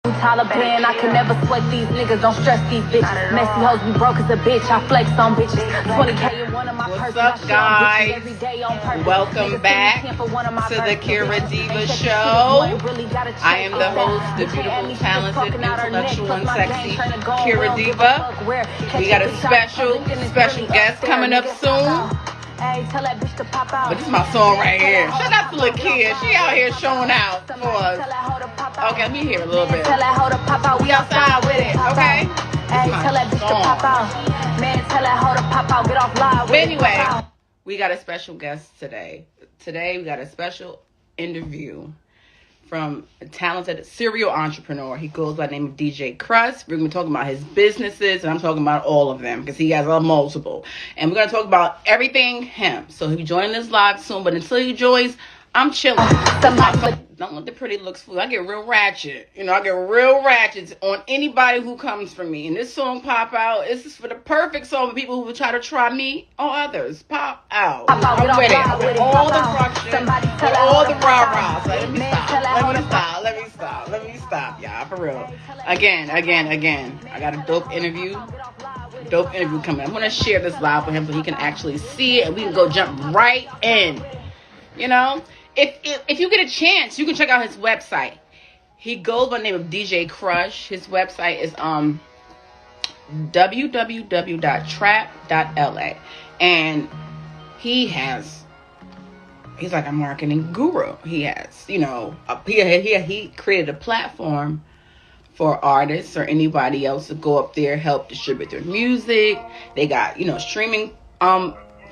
Taliban, I can never sweat these niggas, don't stress these bitches. Messy hoes be broke as a bitch, I flex on bitches. 20K in one of my purses. What's up, guys? Welcome back to the Kira Deevah show. I am the host, the beautiful, talented, intellectual, and sexy Kira Deevah. We got a special guest coming up soon. But this is my song right here. Shout out to Lil Kira. She out here showing out for us. Okay, let me hear a little bit. We outside with it, okay? This is my song. But anyway, we got a special guest today. Today we got a special interview from a talented serial entrepreneur. He goes by the name of DJ Crust. We're going to be talking about his businesses, and I'm talking about all of them because he has multiple. And we're going to talk about everything him. So he'll be joining us live soon, but until he joins, I'm chilling. Don't let the pretty looks fool. I get real ratchet. I get real ratchet on anybody who comes for me. And this song pop out. This is for the perfect song for people who will try to try me or others. Pop out. I'm with it. With all the rock shit. With all the rah-rahs. Let me stop, y'all. For real. Again. I got a dope interview coming. I'm going to share this live with him so he can actually see it. And we can go jump right in. If you get a chance, you can check out his website. He goes by the name of DJ Crush. His website is www.trap.la. And he's like a marketing guru. He created a platform for artists or anybody else to go up there, help distribute their music. They got, streaming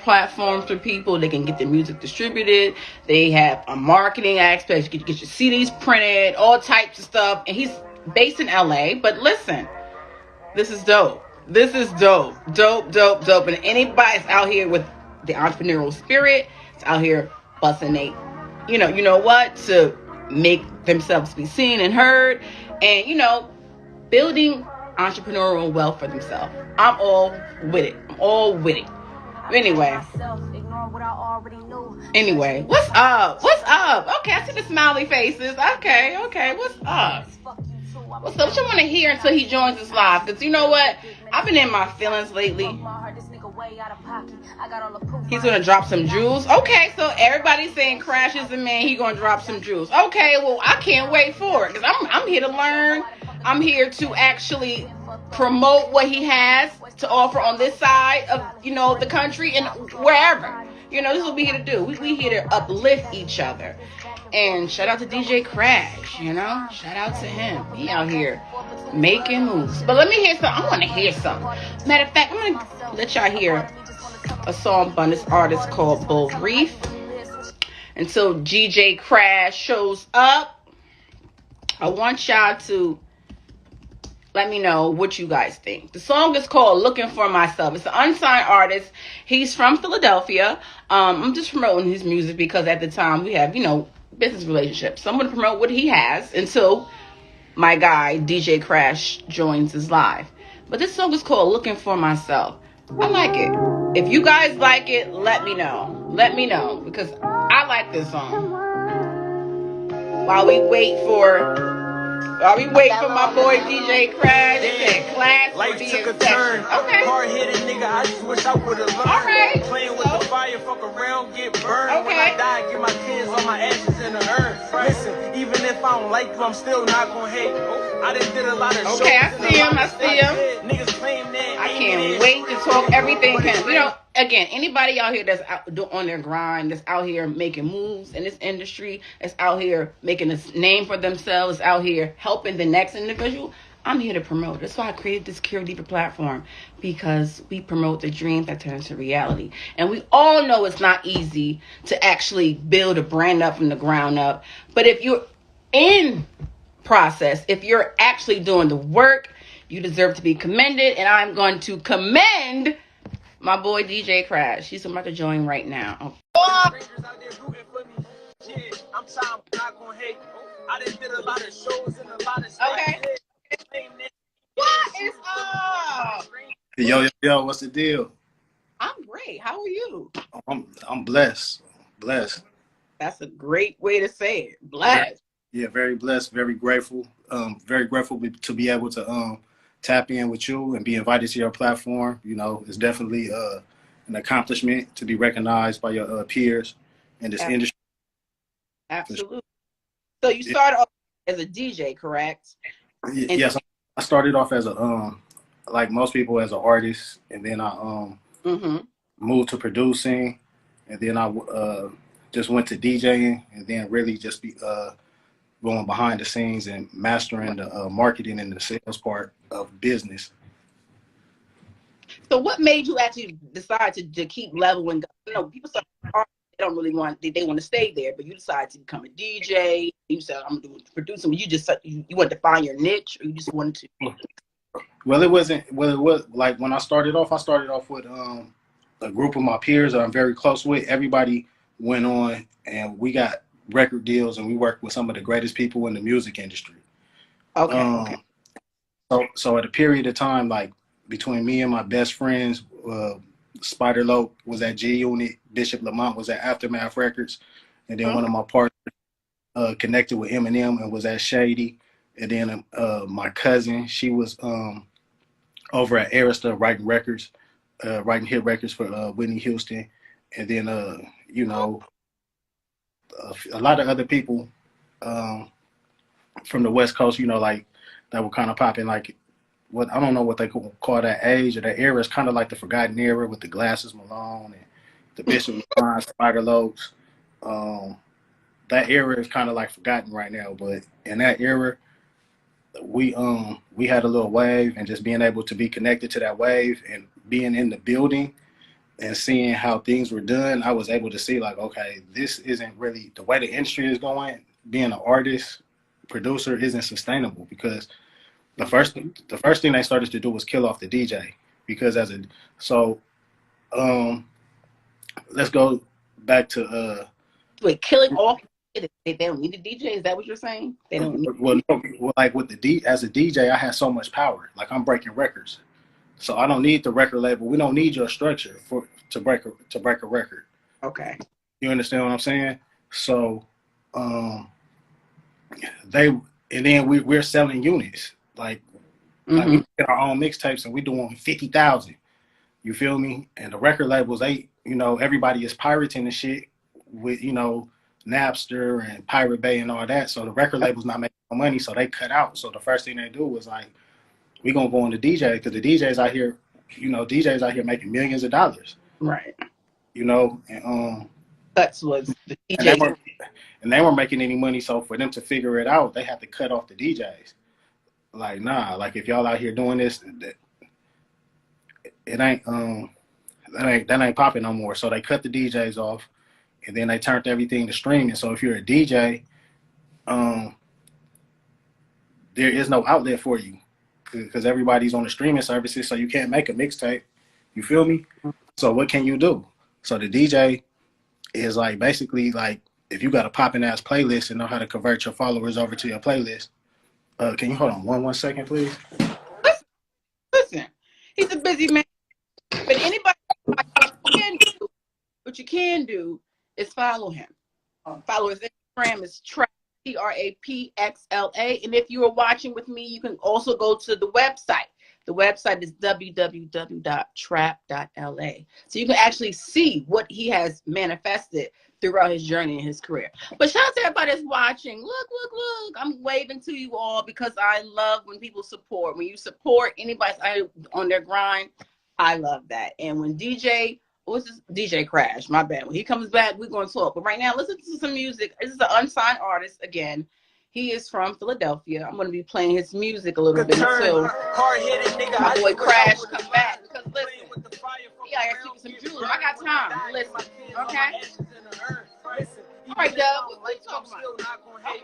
platforms for people. They can get their music distributed. They have a marketing aspect. You can get your CDs printed, all types of stuff. And he's based in LA. But listen, this is dope. Dope. And anybody that's out here with the entrepreneurial spirit, it's out here busting they, to make themselves be seen and heard, and building entrepreneurial wealth for themselves. I'm all with it. Anyway, what's up? Okay, I see the smiley faces. Okay, what's up? What you want to hear until he joins us live? Because you know what? I've been in my feelings lately. He's going to drop some jewels. Okay, so everybody's saying Crash is the man. He's going to drop some jewels. Okay, well, I can't wait for it. Because I'm here to learn. I'm here to actually promote what he has to offer on this side of, the country and wherever. This is what we here to do. We here to uplift each other. And shout out to DJ Crash, Shout out to him. He out here making moves. But let me hear something. I want to hear something. Matter of fact, I'm going to let y'all hear a song by this artist called Bull Reef. Until DJ Crash shows up, I want y'all to let me know what you guys think. The song is called Looking for Myself. It's an unsigned artist. He's from Philadelphia. I'm just promoting his music because at the time we have, business relationships. So I'm going to promote what he has until my guy, DJ Crash, joins us live. But this song is called Looking for Myself. I like it. If you guys like it, let me know. Because I like this song. While we wait for my boy DJ Crash, they said class will be in session. Okay. Hard-headed nigga, I just wish I would have learned. All right. Playing with the fire, fuck around, get burned. Okay. When I die, get my kids on my ashes in the urn. Listen, even if I don't like you, I'm still not gonna hate. I done did a lot of shows. Okay, I see him. Niggas claim that. I can't wait to talk everything. Again, anybody out here that's out on their grind, that's out here making moves in this industry, that's out here making a name for themselves, out here helping the next individual, I'm here to promote. That's why I created this Kira Deevah platform, because we promote the dream that turns to reality. And we all know it's not easy to actually build a brand up from the ground up. But if you're in process, if you're actually doing the work, you deserve to be commended. And I'm going to commend my boy DJ Crash. He's about to join right now. Okay. What is up? Yo, what's the deal? I'm great. How are you? I'm blessed. That's a great way to say it. Blessed. Yeah, very blessed, very grateful. very grateful to be able to tap in with you and be invited to your platform. You know, it's definitely an accomplishment to be recognized by your peers in this industry. Absolutely. So you started off as a DJ, correct? Yes, I started off as a like most people, as an artist, and then I moved to producing, and then I just went to DJing, and then really just be going behind the scenes and mastering the marketing and the sales part of business. So what made you actually decide to keep leveling up? You know, people start, they don't really want, they want to stay there, but you decided to become a DJ. You said, I'm doing producing. You just, you wanted to find your niche, or you just wanted to? Well, it was like when I started off with a group of my peers that I'm very close with. Everybody went on and we got record deals, and we worked with some of the greatest people in the music industry. Okay. So at a period of time, like between me and my best friends, Spider Lope was at G Unit, Bishop Lamont was at Aftermath Records, and then one of my partners connected with Eminem and was at Shady, and then my cousin, she was over at Arista writing records, writing hit records for Whitney Houston, and then you know, a lot of other people from the West Coast, you know, like that were kind of popping, like what I don't know what they call that age or that era. Is kind of like the forgotten era with the Glasses Malone and the Bishop Lamont, Spider Lopes. That era is kind of like forgotten right now, but in that era, we had a little wave, and just being able to be connected to that wave and being in the building and seeing how things were done, I was able to see like, okay, this isn't really the way the industry is going. Being an artist, producer isn't sustainable, because the first thing they started to do was kill off the DJ, because let's go back to wait, killing off. They don't need a DJ. Is that what you're saying? They don't need. Well, like with as a DJ, I had so much power. Like I'm breaking records, so I don't need the record label. We don't need your structure to break a record. Okay. You understand what I'm saying? So, we're selling units. Like we get our own mixtapes, and we doing 50,000. You feel me? And the record labels, everybody is pirating and shit with, Napster and Pirate Bay and all that. So the record label's not making no money, so they cut out. So the first thing they do was like, we gonna go on the DJ, because the DJs out here, DJs out here making millions of dollars. Right. And that's what the DJ. And they weren't making any money, so for them to figure it out, they had to cut off the DJs. Like, nah, like if y'all out here doing this, it ain't that ain't popping no more. So they cut the DJs off, and then they turned everything to streaming. So if you're a DJ, there is no outlet for you, because everybody's on the streaming services, so you can't make a mixtape. You feel me? So what can you do? So the DJ is like basically like, if you got a popping ass playlist and know how to convert your followers over to your playlist. Can you hold on one second, please? Listen, he's a busy man. But anybody, what you can do is follow him. Follow his Instagram is Trapxla, Trapxla. And if you are watching with me, you can also go to the website. The website is www.trap.la. So you can actually see what he has manifested throughout his journey in his career. But shout out to everybody that's watching. Look. I'm waving to you all, because I love when people support. When you support anybody on their grind, I love that. And when DJ Crash, my bad, when he comes back, we're going to talk. But right now, listen to some music. This is an unsigned artist again. He is from Philadelphia. I'm going to be playing his music a little bit until my boy Crash comes back. Because listen, he out here shooting some jewels. I got time. Listen, okay? All right, Dub. What you talking about? Okay.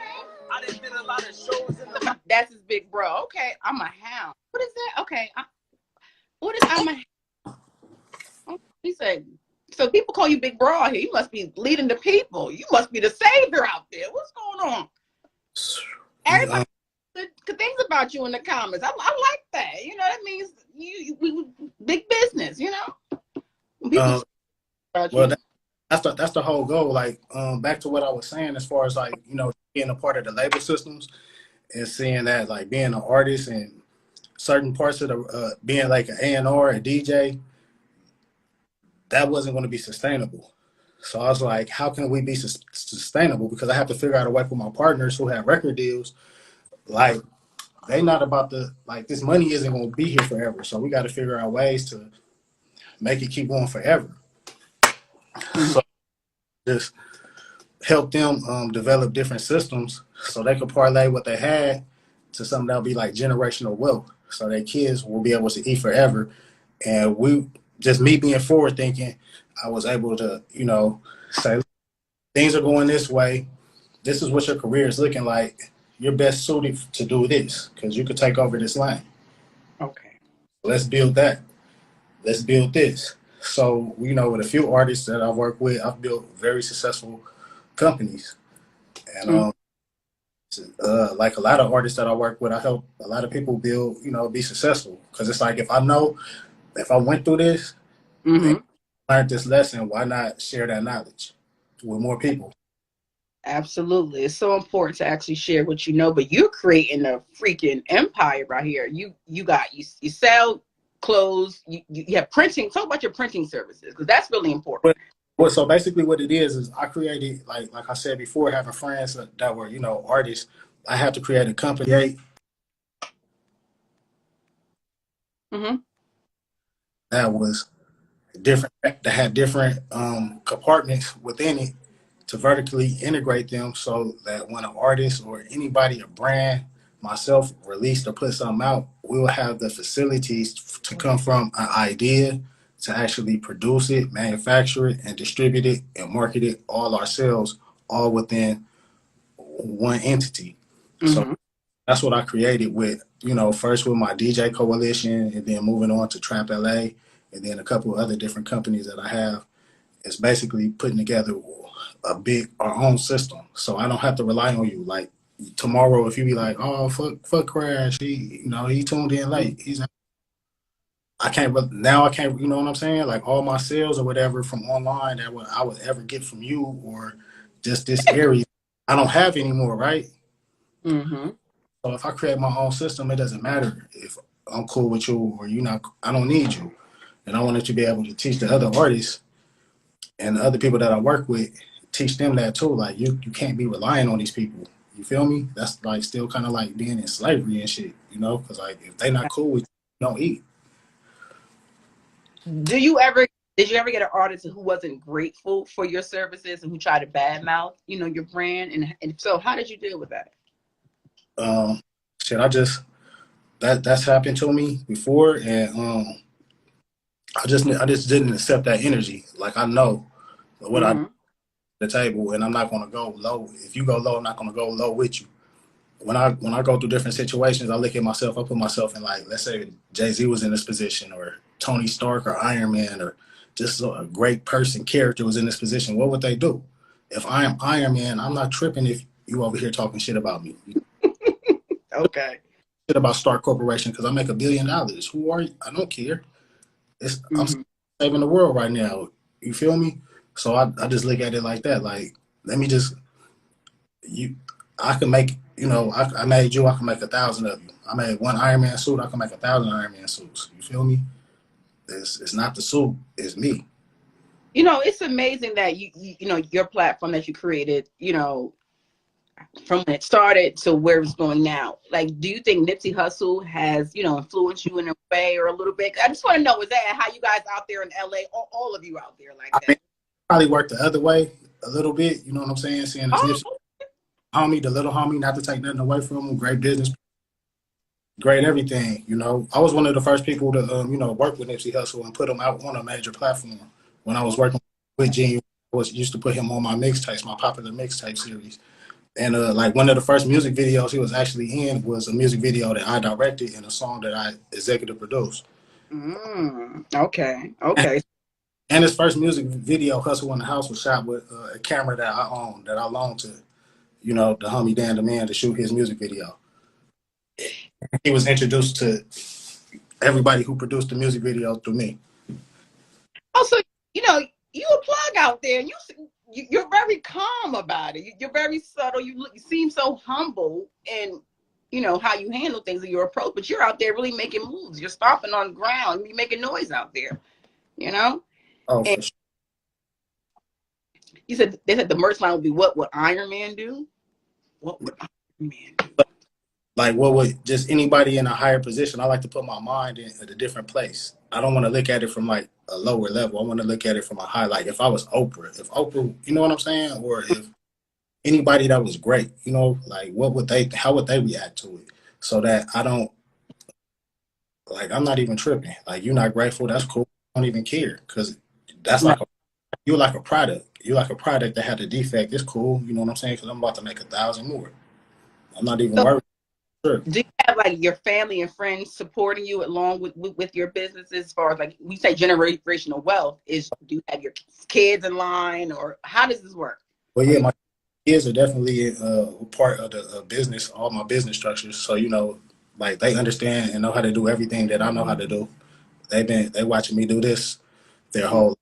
That's his big bro. Okay, I'm a hound. What is that? Okay. What is I'm a hound? He said, so people call you big bro out here. You must be leading the people. You must be the savior out there. What's going on? Everybody good things about you in the comments. I like that. That means we big business, People well, that's the whole goal. Like, back to what I was saying, as far as like, being a part of the label systems, and seeing that like being an artist and certain parts of the being like an A&R, a DJ, that wasn't going to be sustainable. So I was like, how can we be sustainable? Because I have to figure out a way for my partners who have record deals. Like, they not about to, like, this money isn't going to be here forever. So we got to figure out ways to make it keep going forever. So just help them develop different systems so they could parlay what they had to something that'll be like generational wealth. So their kids will be able to eat forever. And just me being forward thinking, I was able to, say, things are going this way. This is what your career is looking like. You're best suited to do this because you could take over this lane. Okay. Let's build that. Let's build this. So, with a few artists that I work with, I've built very successful companies. And like a lot of artists that I work with, I help a lot of people build, be successful. Because it's like, if I went through this, and learned this lesson, why not share that knowledge with more people? Absolutely. It's so important to actually share what you know, but you're creating a freaking empire right here. You sell clothes, you have printing. Talk about your printing services, because that's really important. So basically what it is I created, like I said before, having friends that were, artists, I had to create a company that was different, that had different compartments within it to vertically integrate them so that when an artist or anybody, a brand, myself, released or put something out, we will have the facilities to come from an idea to actually produce it, manufacture it, and distribute it and market it all ourselves, all within one entity. So that's what I created with, first with my DJ coalition and then moving on to Trap LA and then a couple of other different companies that I have. It's basically putting together our own system. So I don't have to rely on you. Like tomorrow, if you be like, oh, fuck Crash, he tuned in late. I can't, you know what I'm saying? Like all my sales or whatever from online that I would ever get from you or just this area, I don't have anymore, right? So if I create my own system, it doesn't matter if I'm cool with you or you're not. I don't need you. And I wanted to be able to teach the other artists and the other people that I work with, teach them that too. Like you can't be relying on these people. You feel me? That's like still kind of like being in slavery and shit, because like if they not cool with you, don't eat. Did you ever get an artist who wasn't grateful for your services and who tried to badmouth, your brand? And if so, how did you deal with that? That's happened to me before, and I just didn't accept that energy. Like I know what I the table, and I'm not gonna go low. If you go low, I'm not gonna go low with you. When I go through different situations, I look at myself. I put myself in, like, let's say Jay-Z was in this position, or Tony Stark, or Iron Man, or just a great character was in this position. What would they do? If I am Iron Man, I'm not tripping if you over here talking shit about me. Okay. Shit about Stark Corporation because I make $1 billion. Who are you? I don't care. I'm saving the world right now. You feel me? So I just look at it like that. Like, let me just I can make, I made you, I can make 1,000 of you. I made one Iron Man suit, I can make 1,000 Iron Man suits. You feel me? It's not the suit, it's me. It's amazing that your platform that you created, from when it started to where it's going now. Like, do you think Nipsey Hussle has, influenced you in a way or a little bit? I just want to know, is that how you guys out there in LA, all of you out there like that? I mean, probably worked the other way a little bit, you know what I'm saying? Seeing this Nipsey homie, the little homie, not to take nothing away from him, great business, great everything, I was one of the first people to, work with Nipsey Hussle and put him out on a major platform. When I was working with Gene, I used to put him on my mixtapes, my popular mixtape series. And like one of the first music videos he was actually in was a music video that I directed and a song that I executive produced. Okay. And his first music video, Hustle in the House, was shot with a camera that I own, that I loaned to, the homie Dan the Man to shoot his music video. He was introduced to everybody who produced the music video through me. Also, you a plug out there, and you're very calm about it. You're very subtle. You seem so humble, and you know, how you handle things and your approach, but you're out there really making moves. You're stomping on the ground. You're making noise out there, you know? Oh, And for sure. you said, they said the merch line would be what would Iron Man do? What would Iron Man do? Like, what would just anybody in a higher position? I like to put my mind in at a different place. I don't want to look at it from like a lower level. I want to look at it from a high. Like, if I was Oprah, if Oprah, you know what I'm saying? Or if anybody that was great, you know, like how would they react to it? So that I don't, like, I'm not even tripping. Like, you're not grateful. That's cool. I don't even care. Cause that's Right. like, you're like a product. You're like a product that had a defect. It's cool. You know what I'm saying? Cause I'm about to make 1,000 more. I'm not even So worried. Sure. do you have like your family and friends supporting you along with your businesses as far as like we say generational wealth is do you have your kids in line or how does this work? But Are yeah, you my kids are definitely part of the business, all my business structures. So, you know, like they understand and know how to do everything that I know how to do. They watching me do this their whole life.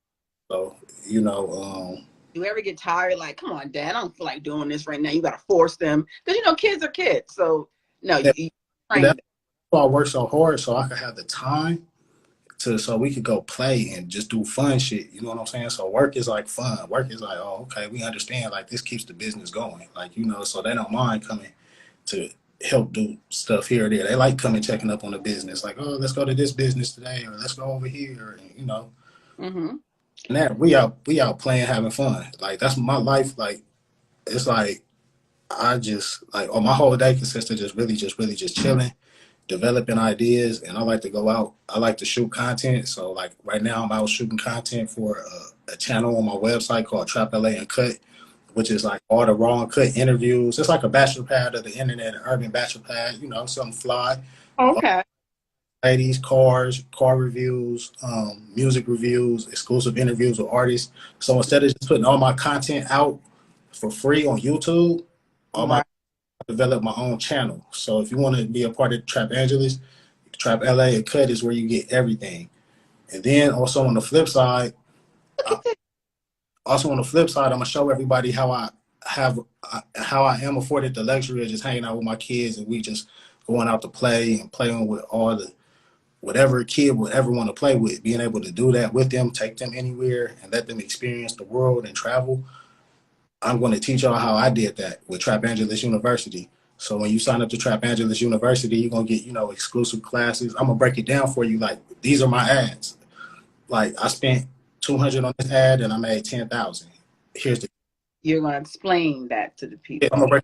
So, you know, you ever get tired like come on dad I don't feel like doing this right now you got to force them because you know kids are kids so no that, you train that's them. why I work so hard so I could have the time to so we could go play and just do fun shit. You know what I'm saying? So work is like fun. Work is like, oh, okay, we understand like this keeps the business going. Like, you know, so they don't mind coming to help do stuff here or there. They like coming checking up on the business. Like, oh, let's go to this business today or let's go over here. And, you know. Mm-hmm. And that we out playing, having fun. Like that's my life. Like it's like I just like my whole day consists of just chilling, developing ideas, and I like to go out. I like to shoot content. So like right now, I'm out shooting content for a channel on my website called Trap LA and Cut, which is like all the raw and cut interviews. It's like a bachelor pad of the internet, an urban bachelor pad. You know, something fly. Okay. Ladies, cars, car reviews, music reviews, exclusive interviews with artists. So instead of just putting all my content out for free on YouTube, all my Right. develop my own channel. So if you want to be a part of Trap Angeles, Trap LA and Cut is where you get everything. And then also on the flip side, Look I, at this. I'm gonna show everybody how I am afforded the luxury of just hanging out with my kids and we just going out to play and playing with all the whatever a kid would ever want to play with, being able to do that with them, take them anywhere and let them experience the world and travel. I'm going to teach y'all how I did that with Trap Angeles University. So when you sign up to Trap Angeles University, you're going to get, you know, exclusive classes. I'm going to break it down for you. Like, these are my ads. Like, I spent 200 on this ad and I made 10,000. Here's the, You're going to explain that to the I'm people. going to break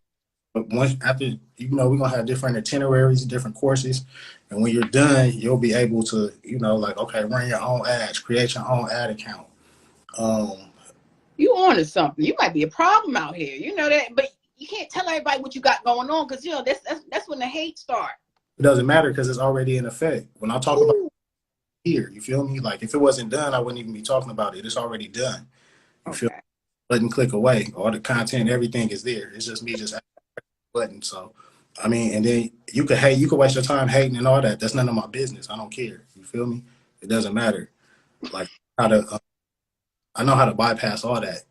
but once after, you know, we're gonna have different itineraries, different courses, and when you're done, you'll be able to, you know, like okay, run your own ads, create your own ad account. Um, You on to something. You might be a problem out here. You know that, but you can't tell everybody what you got going on because you know that's when the hate start. it doesn't matter because it's already in effect. When I talk about Ooh. here, you feel me? Like if it wasn't done, I wouldn't even be talking about it. It's already done. You feel? Okay. Button click away. All the content, everything is there. It's just me just button. So, I mean, and then you could hate, you could waste your time hating and all that. That's none of my business. I don't care. You feel me? It doesn't matter. Like how to, I know how to bypass all that.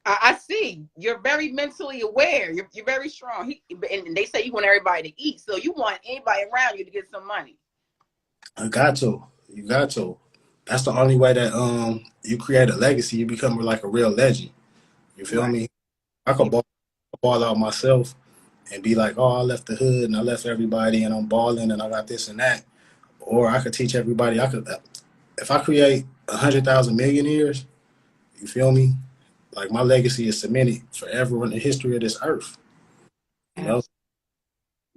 I see. You're very mentally aware. You're very strong. And they say you want everybody to eat, so you want anybody around you to get some money. I got to. You got to. That's the only way that you create a legacy. You become like a real legend. You feel Right. me? I could ball out myself and be like, oh, I left the hood and I left everybody and I'm balling and I got this and that. Or I could teach everybody. I could, if I create 100,000 millionaires, you feel me? Like my legacy is cemented forever in the history of this earth. You know, I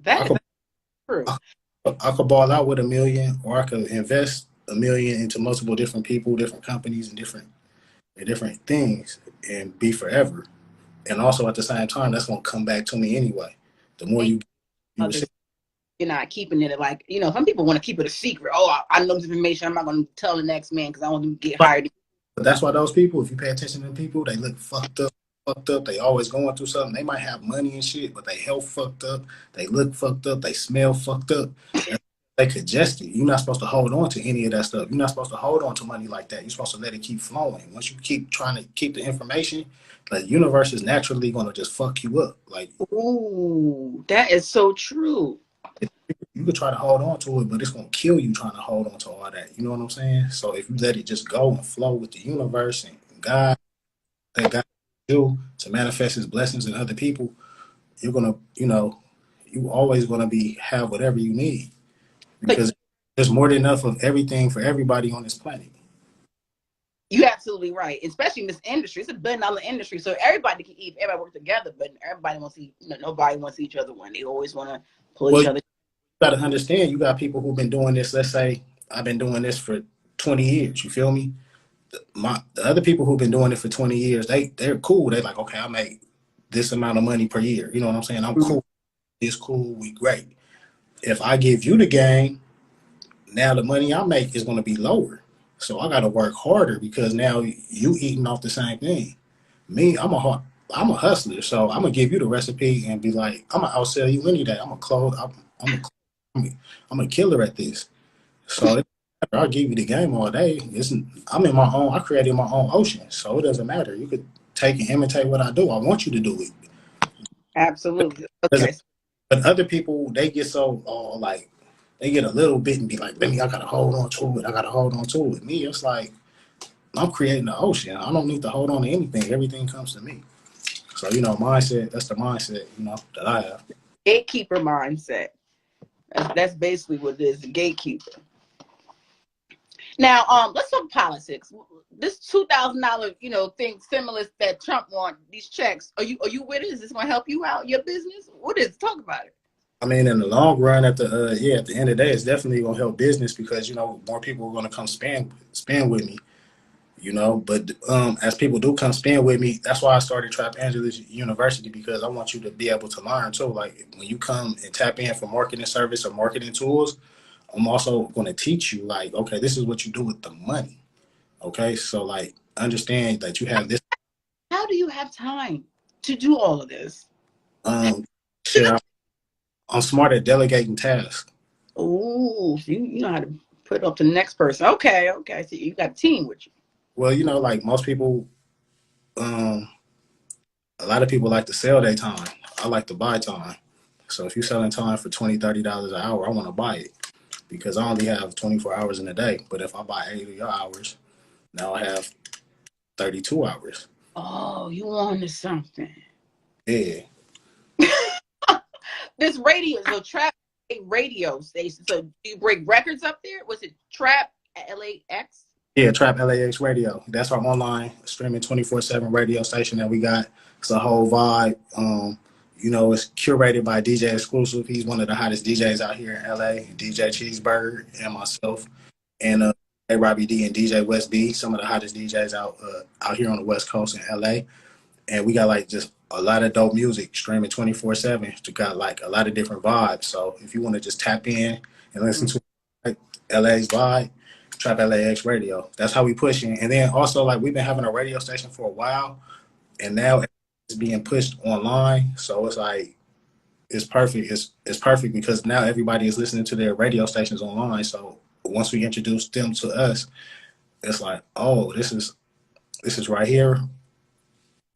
That is could, true. I could ball out with 1 million, or I could invest 1 million into multiple different people, different companies, and different things, and be forever. And also at the same time, that's gonna come back to me anyway. The more And you others, receive. you're not keeping it like you know. Some people want to keep it a secret. Oh, I know this information. I'm not going to tell the next man because I want to get hired. But that's why those people, if you pay attention to people, they look fucked up. Fucked up. They always going through something. They might have money and shit, but they health fucked up. They look fucked up. They smell fucked up. they congested. You're not supposed to hold on to any of that stuff. You're not supposed to hold on to money like that. You're supposed to let it keep flowing. Once you keep trying to keep the information, the universe is naturally going to just fuck you up. Like, ooh, that is so true. you could try to hold on to it, but it's going to kill you trying to hold on to all that. You know what I'm saying? So if you let it just go and flow with the universe and God, that God do to manifest his blessings in other people, you're going to, you always going to have whatever you need, But because there's more than enough of everything for everybody on this planet. you're absolutely right, especially in this industry. It's a $1 billion industry, so everybody can eat, everybody work together, but everybody wants to eat, nobody wants each other win. They always want to pull each other. You got to understand, you got people who've been doing this. Let's say I've been doing this for 20 years. You feel me? The other people who've been doing it for 20 years, they're cool. They like, okay, I make this amount of money per year. You know what I'm saying? I'm cool. It's cool. We great. If I give you the game, now the money I make is going to be lower. So I got to work harder because now you eating off the same thing. Me, I'm a hustler. So I'm gonna give you the recipe and be like, I'm gonna outsell you any day. I'm a killer at this. So I'll give you the game all day. I'm in my own. I created my own ocean, so it doesn't matter. You could take and imitate what I do. I want you to do it. Absolutely. Okay. But other people, they get so like they get a little bit and be like, "Baby, I gotta hold on to it. I gotta hold on to it." Me, it's like I'm creating the ocean. I don't need to hold on to anything. Everything comes to me. So mindset. That's the mindset that I have. Gatekeeper mindset. That's basically what it is. The gatekeeper. Now, let's talk politics. This $2,000, thing, stimulus that Trump want, these checks. Are you with it? Is this going to help you out, your business? What is it? Talk about it. I mean, in the long run, at the end of the day, it's definitely gonna help business because more people are gonna come spend with me. But as people do come spend with me, that's why I started Trap Angeles University, because I want you to be able to learn too. Like when you come and tap in for marketing service or marketing tools, I'm also going to teach you like, okay, this is what you do with the money. Okay, so like understand that you have this. How do you have time to do all of this? Shit, I'm smart at delegating tasks. Oh, so you know how to put it up to the next person. Okay. So you got a team with you. Well, like most people, a lot of people like to sell their time. I like to buy time. So if you're selling time for $20, $30 an hour, I want to buy it because I only have 24 hours in a day. But if I buy 8 of your hours, now I have 32 hours. Oh, you wanted something. Yeah. This radio, so Trap radio station. So do you break records up there? Was it Trap LAX? Yeah, Trap LAX Radio. That's our online streaming 24/7 radio station that we got. It's a whole vibe. It's curated by DJ Exclusive. He's one of the hottest DJs out here in LA. DJ Cheeseburger and myself, and A Robbie D and DJ West B, some of the hottest DJs out here on the West Coast in LA. And we got like just a lot of dope music streaming 24/7. We got like a lot of different vibes. So if you want to just tap in and listen to like LA's vibe, Trap LAX Radio. That's how we pushing. And then also like we've been having a radio station for a while, and now it's being pushed online. So it's like it's perfect. It's perfect because now everybody is listening to their radio stations online. So once we introduce them to us, it's like, oh, this is right here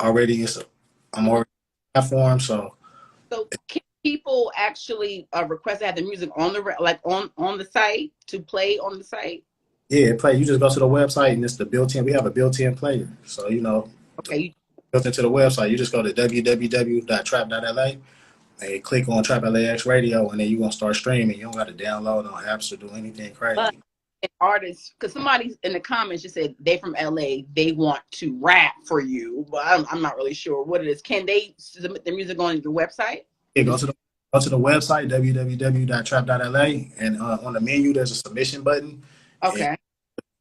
already. I'm already on the platform. So can people actually request to have the music on on the site to play on the site? Yeah, play. You just go to the website and it's the built-in. We have a built-in player. So Okay. Built into the website. You just go to www.trap.la and click on Trap LAX Radio, and then you're gonna start streaming. You don't got to download on apps or do anything crazy. But an artist, because somebody in the comments just said they from LA, they want to rap for you, but I'm not really sure what it is. Can they submit their music on your website? Yeah, go to the website www.trap.la, and on the menu there's a submission button. Okay.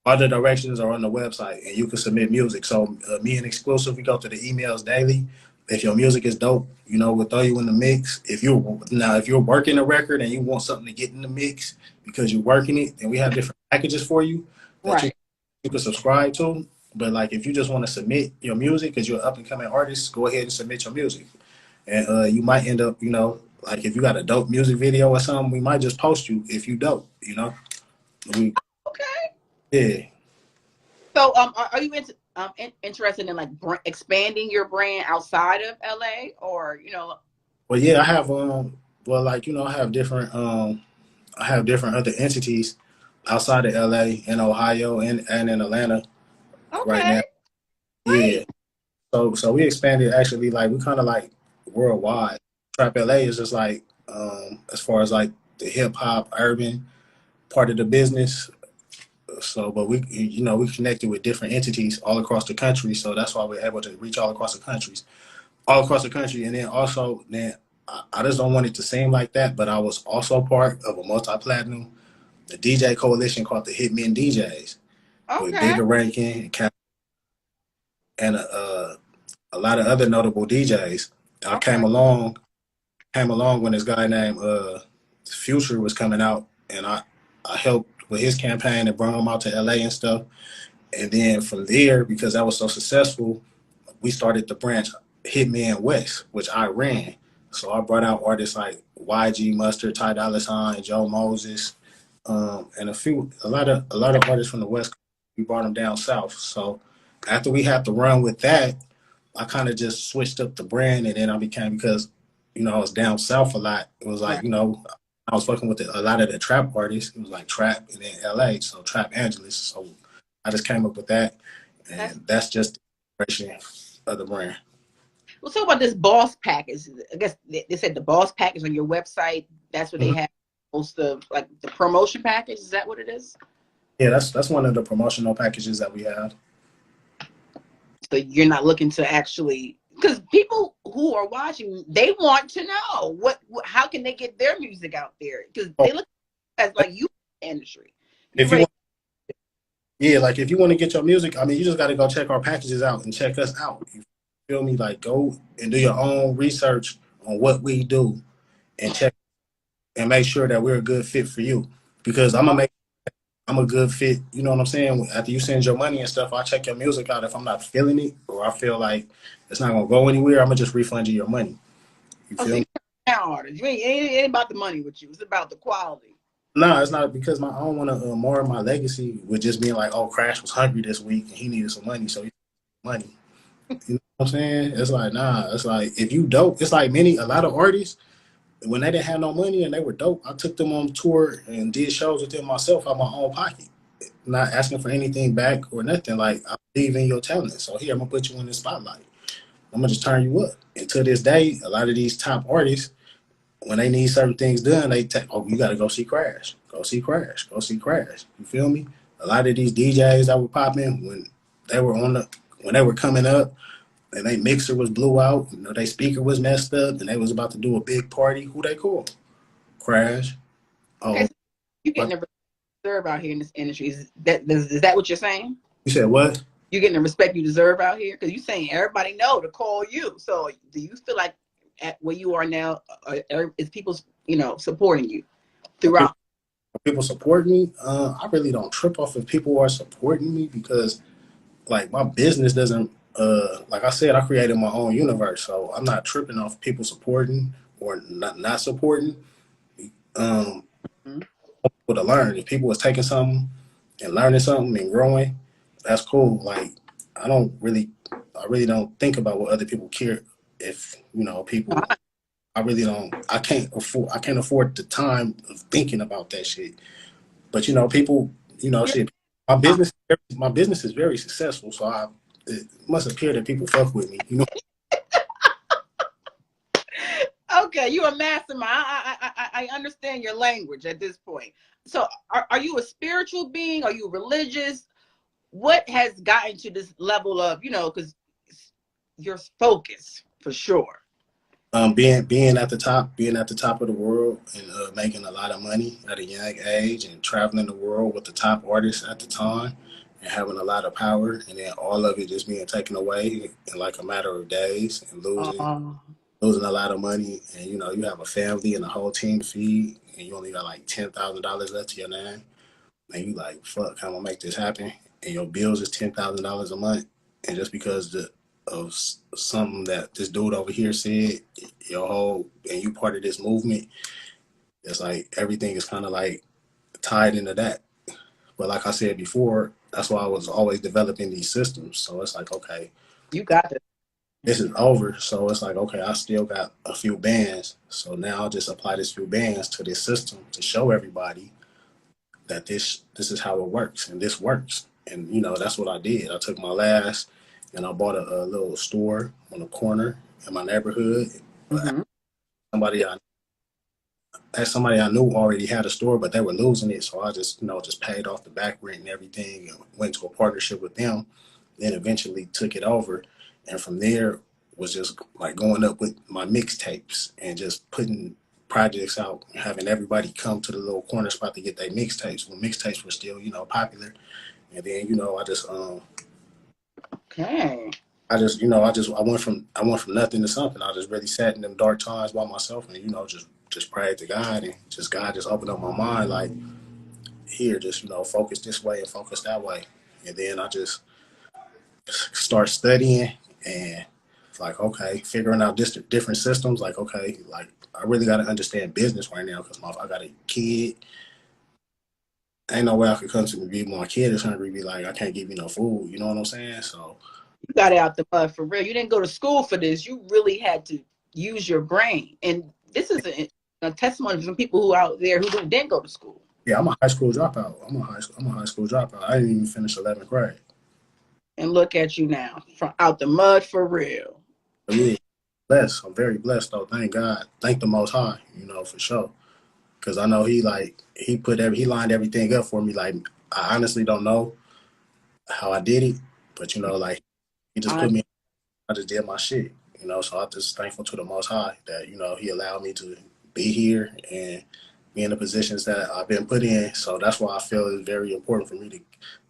All the directions are on the website, and you can submit music. So me and Exclusive, we go to the emails daily. If your music is dope, we'll throw you in the mix. If you're working a record and you want something to get in the mix because you're working it, then we have different packages for you that you can subscribe to. But like if you just want to submit your music because you're an up and coming artist, go ahead and submit your music. And you might end up, Like if you got a dope music video or something, we might just post you if you dope. You know, we Okay. yeah. So, are you interested in like expanding your brand outside of LA, or Well, yeah, I have well, like I have different other entities outside of LA in Ohio and in Atlanta right Okay, now. Yeah. great. So we expanded actually like we kind of like worldwide. Trap LA is just like as far as like the hip hop urban part of the business. So but we connected with different entities all across the country. So that's why we're able to reach all across the country. And then also then I just don't want it to seem like that, but I was also part of a multi-platinum the DJ coalition called the Hitmen DJs with Okay, Bigger Rankin and a lot of other notable DJs. I okay, came along when this guy named Future was coming out, and I helped with his campaign and brought him out to LA and stuff. And then from there, because that was so successful, we started the branch Hitman West, which I ran. So I brought out artists like YG Mustard, Ty Dolla $ign, Joe Moses, and a lot of artists from the West Coast. We brought them down south. So after we had to run with that, I kind of just switched up the brand, and then I became because I was down south a lot. It was like right. I was working with a lot of the trap artists. It was like trap and then LA, so Trap Angeles. So I just came up with that, That's and that's just the expression of the brand. Let's talk about this boss package. I guess they said the boss package on your website. That's what they Mhm. have most of, like the promotion package. Is that what it is? Yeah, that's one of the promotional packages that we have. So you're not looking to actually, because people who are watching, they want to know how can they get their music out there, because Oh, they look as like you in the industry. You if you ready? want, yeah, like if you want to get your music, I mean, you just got to go check our packages out and check us out. You feel me? Like go and do your own research on what we do and check and make sure that we're a good fit for you. Because I'm a good fit. You know what I'm saying? After you send your money and stuff, I check your music out. If I'm not feeling it or I feel like it's not gonna go anywhere, I'm gonna just refund you your money. You Oh, so feel you're me? a now artist. It ain't about the money with you. It's about the quality. No, it's not because I don't want to mar my legacy with just being like, oh, Crash was hungry this week and he needed some money, so he needed money. You know what I'm saying? It's like nah. It's like if you dope, it's like a lot of artists when they didn't have no money and they were dope, I took them on tour and did shows with them myself out of my own pocket, not asking for anything back or nothing. Like I believe in your talent, so here I'm gonna put you in the spotlight. I'm gonna just turn you up. And to this day, a lot of these top artists, when they need certain things done, they take, oh, you gotta go see Crash, go see Crash, go see Crash. You feel me? A lot of these DJs that were popping they were on the when they were coming up and they mixer was blew out, their speaker was messed up, and they was about to do a big party. Who they call? Crash. Okay, Oh, so you're getting what? the reserve out here in this industry. Is that what you're saying? You said what? You're getting the respect you deserve out here, because you're saying everybody know to call you. So do you feel like at where you are now, is people supporting you Are people, throughout? are people support me? I really don't trip off if people are supporting me because like my business doesn't. Like I said, I created my own universe, so I'm not tripping off people supporting or not supporting. Um, Mhm. People to learn. If people was taking something and learning something and growing, that's cool. Like I really don't think about what other people care. If people, I really don't. I can't afford the time of thinking about that shit. But people, shit. My business is very successful, so it must appear that people fuck with me. Okay, you a mastermind. I understand your language at this point. So are you a spiritual being? Are you religious? What has gotten to this level of, because your focus for sure. Being at the top of the world and making a lot of money at a young age and traveling the world with the top artists at the time and having a lot of power and then all of it just being taken away in like a matter of days and Um, losing a lot of money and you have a family and a whole team to feed and you only got like $10,000 left to your name and you like fuck, how am I gonna make this happen? And your bills is $10,000 a month and just because of something that this dude over here said, your whole, and you part of this movement, it's like everything is kind of like tied into that. But like I said before, that's why I was always developing these systems. So it's like, okay, You got it. this is over. So it's like, okay, I still got a few bands. So now I'll just apply this few bands to this system to show everybody that this is how it works, and this works. And you know, that's what I did. I took my last and I bought a little store on the corner in my neighborhood. Mm-hmm. Somebody I knew already had a store, but they were losing it. So I just, you know, just paid off the back rent and everything and went to a partnership with them. Then eventually took it over. And from there was just like going up with my mixtapes and just putting projects out and having everybody come to the little corner spot to get their mixtapes when mixtapes were still, you know, popular. And then, you know, Okay. I went from nothing to something. I just really sat in them dark times by myself and, you know, just prayed to God, and just God just opened up my mind like, here, just, you know, focus this way and focus that way. And then I just start studying and it's like, okay, figuring out different systems. Like, okay, like I really got to understand business right now because I got a kid. Ain't no way I could come to me, my kid is hungry, be like, I can't give you no food. You know what I'm saying? So You got it out the mud for real. You didn't go to school for this. You really had to use your brain. And this is a testimony from people who out there who didn't go to school. yeah, I'm a high school dropout. I'm a high school dropout. I didn't even finish 11th grade. And look at you now, from out the mud for real. But yeah, blessed. I'm very blessed though. Thank God. Thank the Most High. You know, for sure. Because I know he lined everything up for me. Like, I honestly don't know how I did it, but you know, like he just put me. I just did my shit. You know, so I'm just thankful to the Most High that, you know, he allowed me to be here and be in the positions that I've been put in. So that's why I feel it's very important for me to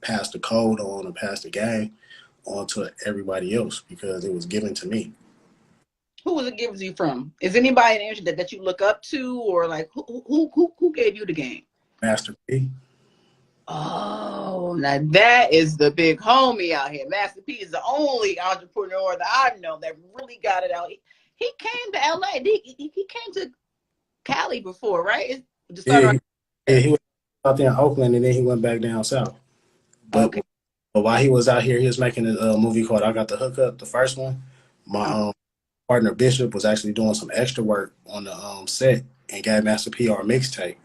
pass the code on and pass the game on to everybody else because it was given to me. Who was it given to you from? Is anybody in the industry that you look up to, or like who gave you the game? Master P. Oh, now that is the big homie out here. Master P is the only entrepreneur that I know that really got it out. He came to LA. He came to Cali before, right? He was out there in Oakland and then he went back down south. But Okay. But while he was out here, he was making a movie called I Got the Hookup, the first one. My partner Bishop was actually doing some extra work on the set and gave Master P our mixtape.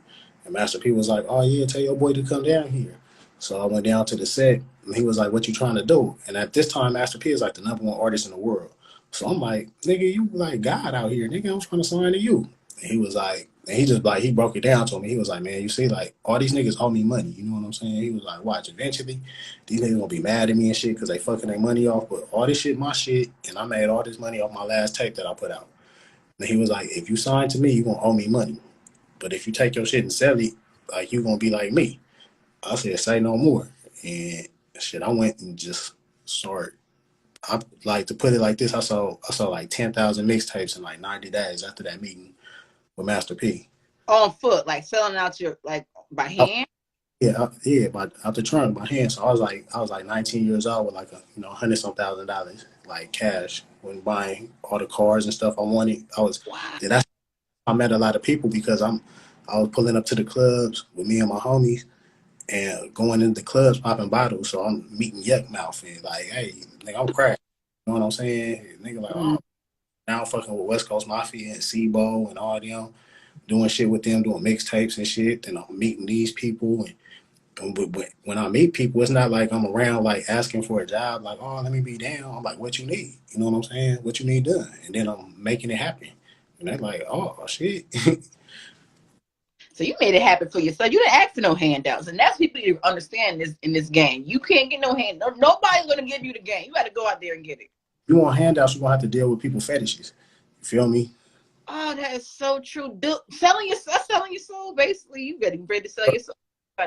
And Master P was like, oh yeah, tell your boy to come down here. So I went down to the set and he was like, what you trying to do? And at this time, Master P is like the #1 artist in the world. So I'm like, nigga, you like God out here. Nigga, I'm trying to sign to you. And he was like, and he just like, he broke it down to me. He was like, man, you see, like all these niggas owe me money. You know what I'm saying? He was like, watch, eventually these niggas gonna be mad at me and shit because they fucking their money off. But all this shit, my shit, and I made all this money off my last tape that I put out. And he was like, if you sign to me, you gonna owe me money. But if you take your shit and sell it, like you gonna be like me. I said, say no more. And shit, I went and just started. I like to put it like this. I saw like 10,000 mixtapes in like 90 days after that meeting with Master P. On foot, like selling out your like by hand. Out the trunk by hand. So I was like 19 years old with like $100,000 like cash when buying all the cars and stuff I wanted. I met a lot of people because I was pulling up to the clubs with me and my homies and going into the clubs popping bottles. So I'm meeting Yuck Mouth and like, hey, nigga, I'm cracking. You know what I'm saying? Nigga like, oh, now I'm fucking with West Coast Mafia and Sebo and all them, doing shit with them, doing mixtapes and shit. Then I'm meeting these people and when I meet people, it's not like I'm around like asking for a job, like, oh, let me be down. I'm like, what you need? You know what I'm saying? What you need done? And then I'm making it happen. And they're like, oh, shit. So you made it happen for yourself. You didn't ask for no handouts. And that's people you understand this in this game. You can't get no handouts. Nobody's going to give you the game. You got to go out there and get it. You want handouts, you're going to have to deal with people fetishes. You feel me? Oh, that is so true. Selling your soul, basically. You getting ready to sell your soul. A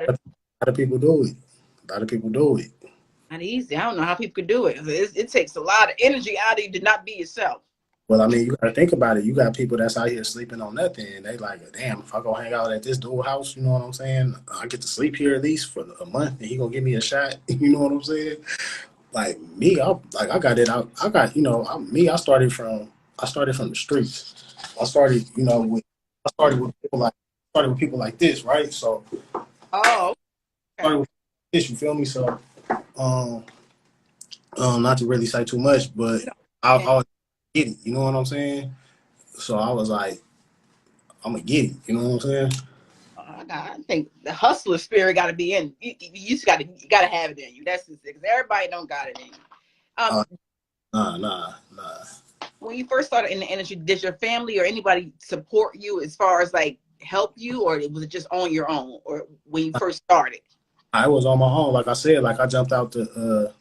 lot of people do it. Not easy. I don't know how people could do it. It takes a lot of energy out of you to not be yourself. Well, I mean, you got to think about it. You got people that's out here sleeping on nothing. And they like, damn, if I go hang out at this dude house, you know what I'm saying? I get to sleep here at least for a month and he going to give me a shot. You know what I'm saying? like me, I got it out. I got, I started from the streets. I started, started with people like this, right? So Oh, okay. started with this, you feel me? So um not to really say too much, but I was get it, you know what I'm saying? So I was like, I'm gonna get it, you know what I'm saying? I think the hustler spirit got to be in. You just got to have it in you. That's just because everybody don't got it in you. Um, Uh, nah. when you first started in the industry, did your family or anybody support you as far as like help you, or was it just on your own, or when you first started? I was on my own, like I said, like I jumped out the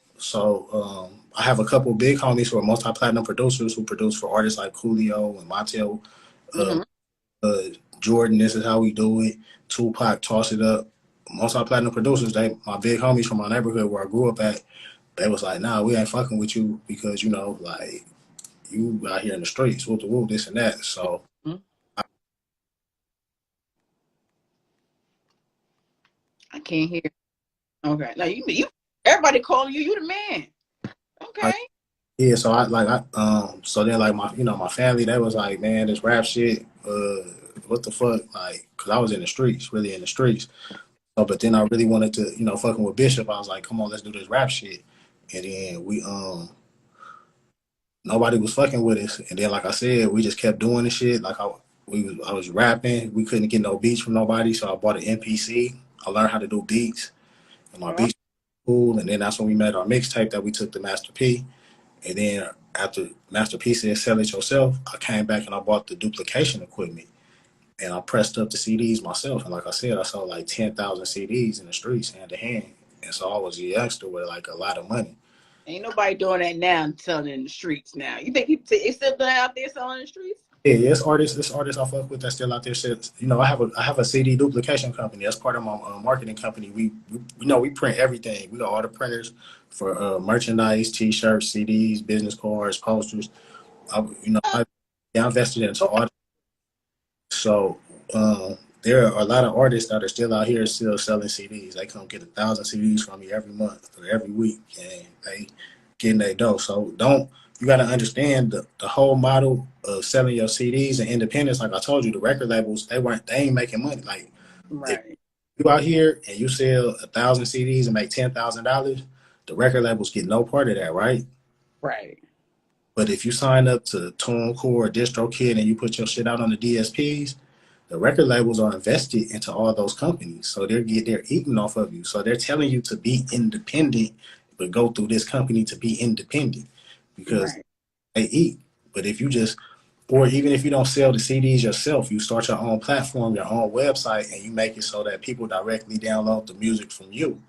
I have a couple big homies who are multi-platinum producers who produce for artists like Coolio and Montel, uh, Mm-hmm. uh, Jordan, This Is How We Do It, Tupac, Toss It Up. Multi-platinum producers, my big homies from my neighborhood where I grew up at, they was like, nah, we ain't fucking with you because, like, you out here in the streets, whoop the whoop, this and that. So, I can't hear. Okay, now you everybody calling you. You the man. Okay. like, yeah, so so then, like, my family, they was like, man, this rap shit, what the fuck? Like, cause I was in the streets, really in the streets. So, but then I really wanted to, fucking with Bishop. I was like, come on, let's do this rap shit. And then nobody was fucking with us. And then, like I said, we just kept doing the shit. Like I was rapping. We couldn't get no beats from nobody, so I bought an MPC. I learned how to do beats, and my beats were cool. And then that's when we made our mixtape that we took to Master P. And then after Master P said sell it yourself, I came back and I bought the duplication equipment. And I pressed up the CDs myself. And like I said, I sold like 10,000 CDs in the streets hand to hand. And so I was a youngster with like a lot of money. Ain't nobody doing that now and selling in the streets now. You think it's still out there selling in the streets? Yeah, it's artists I fuck with that's still out there. Shit, I have a CD duplication company. That's part of my marketing company. We print everything. We got all the printers for merchandise, T-shirts, CDs, business cards, posters. I invested into all. So there are a lot of artists that are still out here still selling CDs. They come get 1,000 CDs from me every month or every week, and they getting their dough. So you got to understand the whole model of selling your CDs and independence. Like I told you, the record labels they ain't making money. Like if Right. you out here and you sell 1,000 CDs and make $10,000, the record labels get no part of that, right? Right. But if you sign up to TuneCore or DistroKid and you put your shit out on the DSPs, the record labels are invested into all those companies. So they're eating off of you. So they're telling you to be independent, but go through this company to be independent because Right. they eat. But if you just, or even if you don't sell the CDs yourself, you start your own platform, your own website, and you make it so that people directly download the music from you.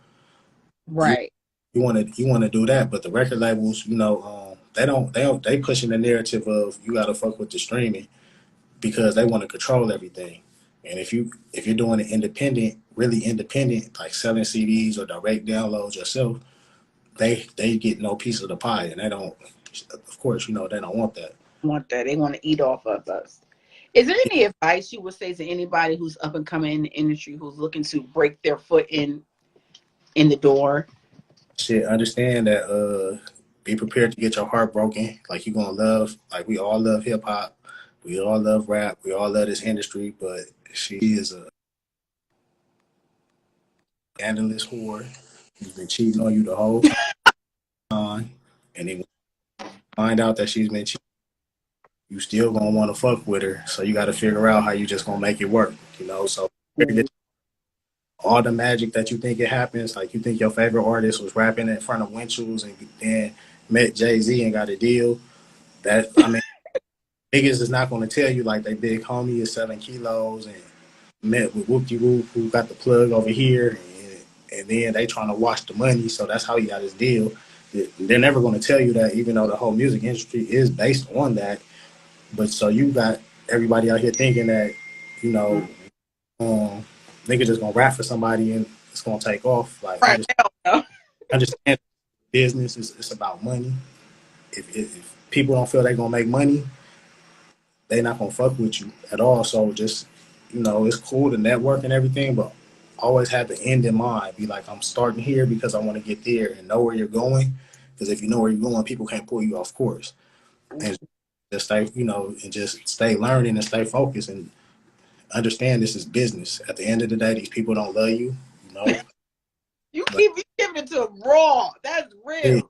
Right. You want to do that, but the record labels, they pushing the narrative of you got to fuck with the streaming because they want to control everything. And if you're doing it independent, really independent, like selling CDs or direct downloads yourself, they get no piece of the pie, and they don't. Of course, they don't want that. Want that. They want to eat off of us. Is there any advice you would say to anybody who's up and coming in the industry who's looking to break their foot in the door? Shit, understand that. Be prepared to get your heart broken. Like you're gonna love. Like we all love hip hop. We all love rap. We all love this industry. But she is a scandalous whore. She's been cheating on you the whole time, and then find out that she's been cheating, you still gonna want to fuck with her. So you got to figure out how you just gonna make it work. So all the magic that you think it happens, like you think your favorite artist was rapping in front of Winchell's and then met Jay-Z and got a deal. That I mean, niggas is not gonna tell you like they big homie is selling kilos and met with Whoopty Whoop who got the plug over here, and then they trying to wash the money. So that's how he got his deal. They're never gonna tell you that, even though the whole music industry is based on that. But so you got everybody out here thinking that, you know, nigga just gonna rap for somebody and it's gonna take off. Like Right. understand business is it's about money. If people don't feel they're gonna make money, they not gonna fuck with you at all. So just it's cool to network and everything, but always have the end in mind. Be like, I'm starting here because I want to get there and know where you're going. Because if you know where you're going, people can't pull you off course. And just stay, and just stay learning and stay focused and understand this is business. At the end of the day, these people don't love you. You keep giving it to them raw. That's real.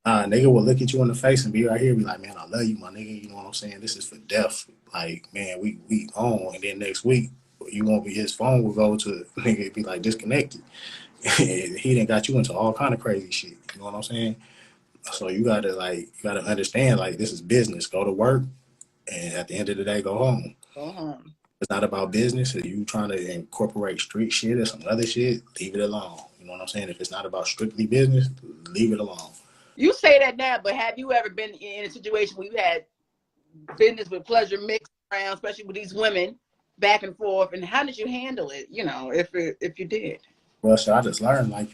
Nigga will look at you in the face and be right here, be like, man, I love you, my nigga. You know what I'm saying? This is for death. Like, man, we on. And then next week, you won't be, his phone will go to nigga, be like disconnected. He done got you into all kind of crazy shit. You know what I'm saying? So you gotta understand, like, this is business. Go to work, and at the end of the day, go home. It's not about business. If you trying to incorporate street shit or some other shit, leave it alone. You know what I'm saying? If it's not about strictly business, leave it alone. You say that now, but have you ever been in a situation where you had business with pleasure mixed around, especially with these women, back and forth, and how did you handle it? If you did. Well, so I just learned, like,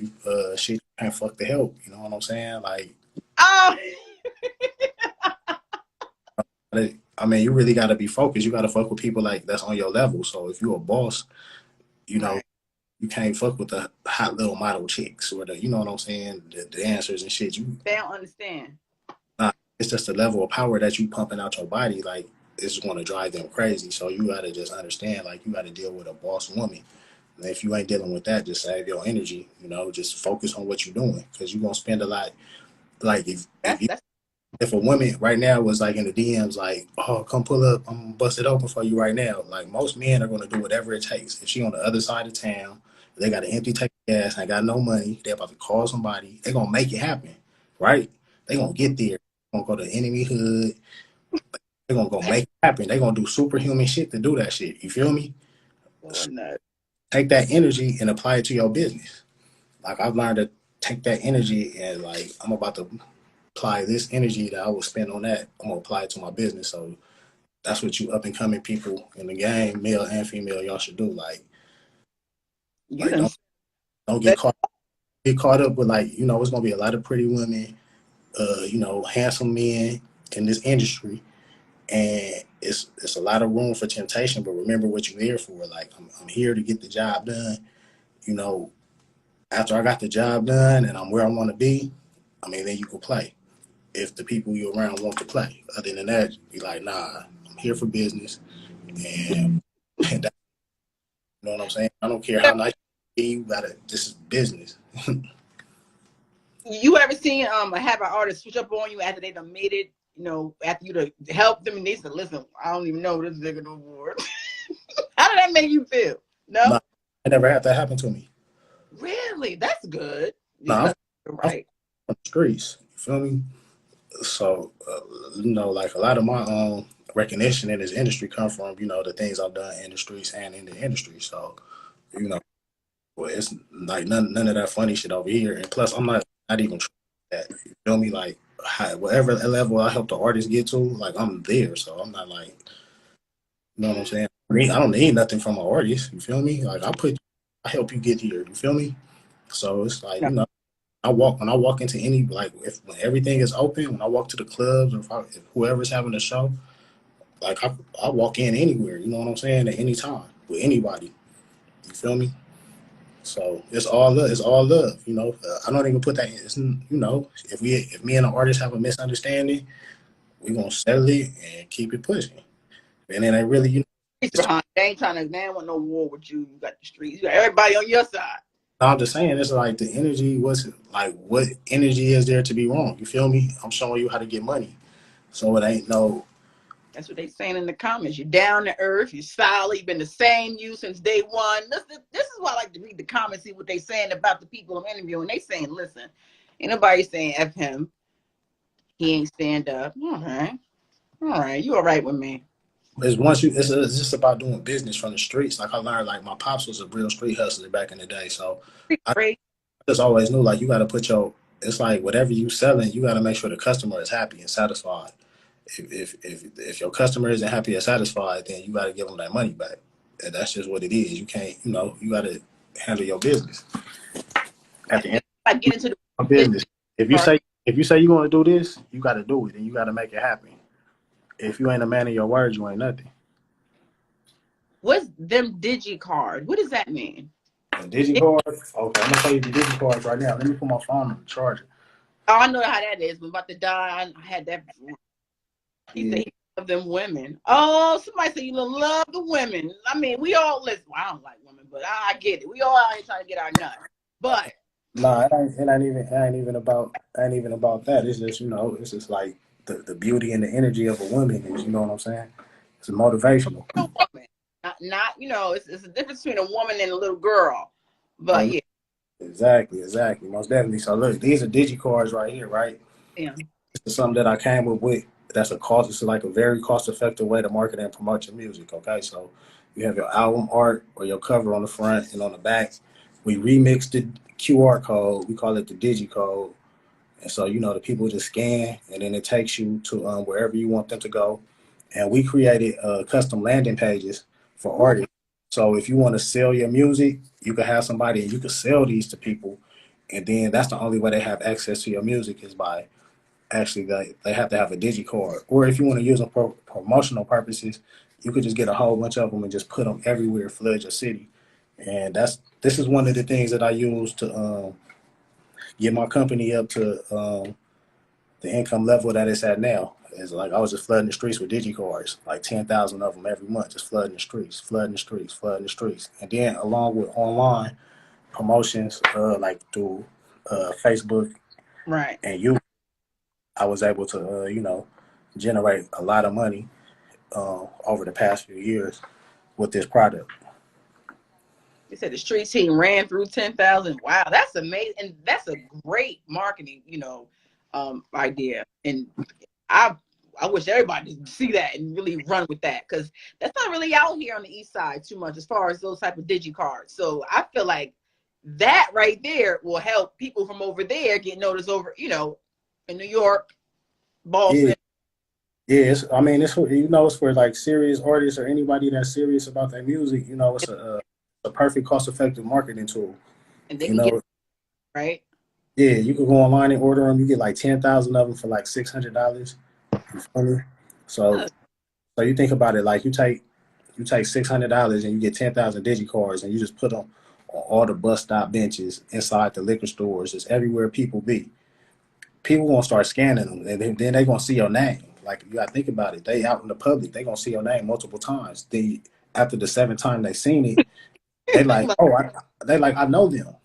shit can't fuck the help. You know what I'm saying? Like, oh. I mean, you really got to be focused. You got to fuck with people like that's on your level. So if you're a boss, you can't fuck with the hot little model chicks or the, you know what I'm saying, the dancers and shit. They don't understand. It's just the level of power that you pumping out your body. Like, it's going to drive them crazy. So you got to just understand, like, you got to deal with a boss woman. And if you ain't dealing with that, just save your energy. Just focus on what you're doing, because you're gonna spend a lot. Like, if a woman right now was like in the DMs, like, oh, come pull up, I'm gonna bust it open for you right now. Like, most men are gonna do whatever it takes. If she on the other side of town, they got an empty tank of gas, ain't got no money, they about to call somebody, they gonna make it happen, right? They gonna get there. They gonna go to enemy hood. They gonna go make it happen. They gonna do superhuman shit to do that shit. You feel me? Take that energy and apply it to your business. Like, I've learned to take that energy and, like, I'm about to apply this energy that I will spend on that. I'm gonna apply it to my business. So that's what you up and coming people in the game, male and female, y'all should do. Like don't get caught up with, like, it's gonna be a lot of pretty women, handsome men in this industry, and it's a lot of room for temptation. But remember what you're here for. Like, I'm here to get the job done. After I got the job done and I'm where I want to be, then you can play. If the people you're around want to play. Other than that, be like, nah, I'm here for business. And that, you know what I'm saying? I don't care how nice you be, this is business. You ever seen have an artist switch up on you after they done made it, after you to help them, and they said, listen, I don't even know this nigga no more. How did that make you feel? No? I never had that happen to me. Really? That's good. No, right. On the streets. You feel me? So, like, a lot of my recognition in this industry come from, the things I've done in the streets and in the industry. So, well, it's like none of that funny shit over here. And plus, I'm not even trying that. You feel me? Like, whatever level I help the artist get to, like, I'm there. So I'm not like, you know what I'm saying? I don't need nothing from an artist. You feel me? Like, I help you get here. You feel me? So it's like, when I walk into any, like, when everything is open, when I walk to the clubs, or if whoever's having a show, like, I walk in anywhere, you know what I'm saying, at any time with anybody. You feel me? So it's all love. It's all love. I don't even put that in. If me and an artist have a misunderstanding, we gonna settle it and keep it pushing. And then I really, they ain't trying to. They don't want no war with you. You got the streets. You got everybody on your side. I'm just saying, it's like the energy was like, what energy is there to be wrong? You feel me? I'm showing you how to get money. So it ain't no. That's what they saying in the comments. You're down to earth. You're solid. You've been the same you since day one. This is why I like to read the comments, see what they saying about the people I'm interviewing. They saying, listen, ain't nobody saying F him. He ain't stand up. All right. You all right with me? It's just about doing business from the streets. Like, I learned, like, my pops was a real street hustler back in the day. So I just always knew, like, you got to put it's like whatever you selling, you got to make sure the customer is happy and satisfied. If your customer isn't happy or satisfied, then you got to give them that money back. And that's just what it is. You can't, you got to handle your business. At the end, I get into the business. If you say you're going to do this, you got to do it, and you got to make it happen. If you ain't a man of your word, you ain't nothing. What's them DigiCard? What does that mean? A DigiCard? Okay, I'm gonna tell you the DigiCards right now. Let me put my phone on the charger. Oh, I know how that is. We're about to die. I had that before. He said he loved them women. Oh, somebody said you love the women. I mean, we all listen. Well, I don't like women, but I get it. We all out here trying to get our nut. But Nah, it ain't even about that. It's just, it's just like the beauty and the energy of a woman is, you know what I'm saying? It's motivational. a woman, not it's a difference between a woman and a little girl. But Oh, yeah, exactly, most definitely. So look, these are digicards right here, right? yeah. This is something that I came up with. That's a cost. It's like a very cost-effective way to market and promote your music. Okay, so you have your album art or your cover on the front and on the back. We remixed the QR code. We call it the digicode. And so, the people just scan and then it takes you to wherever you want them to go. And we created custom landing pages for Ooh, artists. So if you want to sell your music, you can have somebody and you can sell these to people. And then that's the only way they have access to your music is by actually they have to have a digicard. Or if you want to use them for promotional purposes, you could just get a whole bunch of them and just put them everywhere, flood your city. And this is one of the things that I use to get my company up to the income level that it's at now. Is like I was just flooding the streets with digicards, like 10,000 of them every month, just flooding the streets, flooding the streets, flooding the streets. And then along with online promotions, like through Facebook right. and you, I was able to, generate a lot of money over the past few years with this product. They said the street team ran through 10,000. Wow, that's amazing, and that's a great marketing, idea. And I I wish everybody could see that and really run with that, because that's not really out here on the east side too much as far as those type of digi cards. So I feel like that right there will help people from over there get noticed over, in New York, Yeah, Boston. yeah. I mean, it's for like serious artists or anybody that's serious about their music. It's a perfect cost-effective marketing tool. And they You can get know, right. yeah, you can go online and order them. You get like 10,000 of them for like $600. You feel me? So, Yes. so you think about it, like you take $600 and you get 10,000 digicards and you just put them on all the bus stop benches inside the liquor stores, just everywhere people be. People gonna start scanning them, and then they gonna see your name. Like you gotta think about it. They out in the public, they gonna see your name multiple times. After the seventh time they seen it, they like, oh, I know them.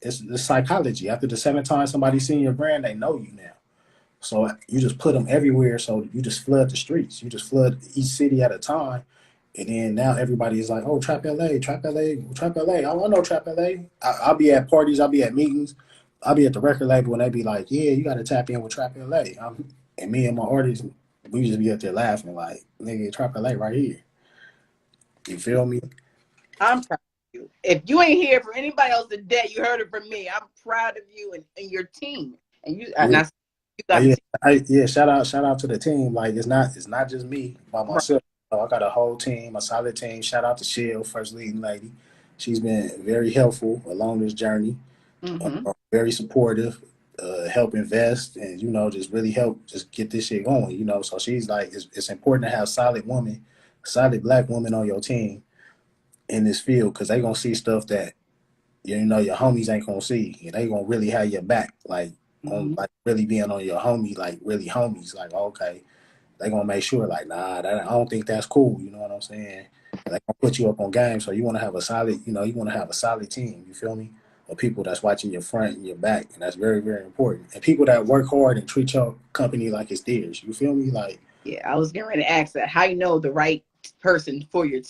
It's the psychology. After the seventh time somebody seen your brand, they know you now. So you just put them everywhere. So you just flood the streets. You just flood each city at a time. And then now everybody is like, oh, Trap LA, Trap LA, Trap LA. Oh, I know Trap LA. I'll be at parties. I'll be at meetings. I'll be at the record label and they be like, yeah, you got to tap in with Trap LA. And me and my artists, we just be up there laughing like, nigga, Trap LA right here. You feel me? I'm proud of you. If you ain't here for anybody else today, you heard it from me. I'm proud of you and your team. And Yeah. you got a Yeah, team. shout out to the team. Like it's not just me by Right. myself. I got a whole team, a solid team. Shout out to Shell, first leading lady. She's been very helpful along this journey. Mm-hmm. Very supportive, help invest, and just really help just get this shit going. So she's like, it's important to have solid black women on your team in this field because they gonna see stuff that your homies ain't gonna see, and they gonna really have your back, like on Mm-hmm. like really being on your homie, like really homies, like okay, they gonna make sure like nah, I don't think that's cool. You know what I'm saying? And they gonna put you up on game, so you want to have a solid, you want to have a solid team. You feel me? Of people that's watching your front and your back, and that's very very important. And people that work hard and treat your company like it's theirs. You feel me? Like Yeah, I was getting ready to ask that. How you know the right person for your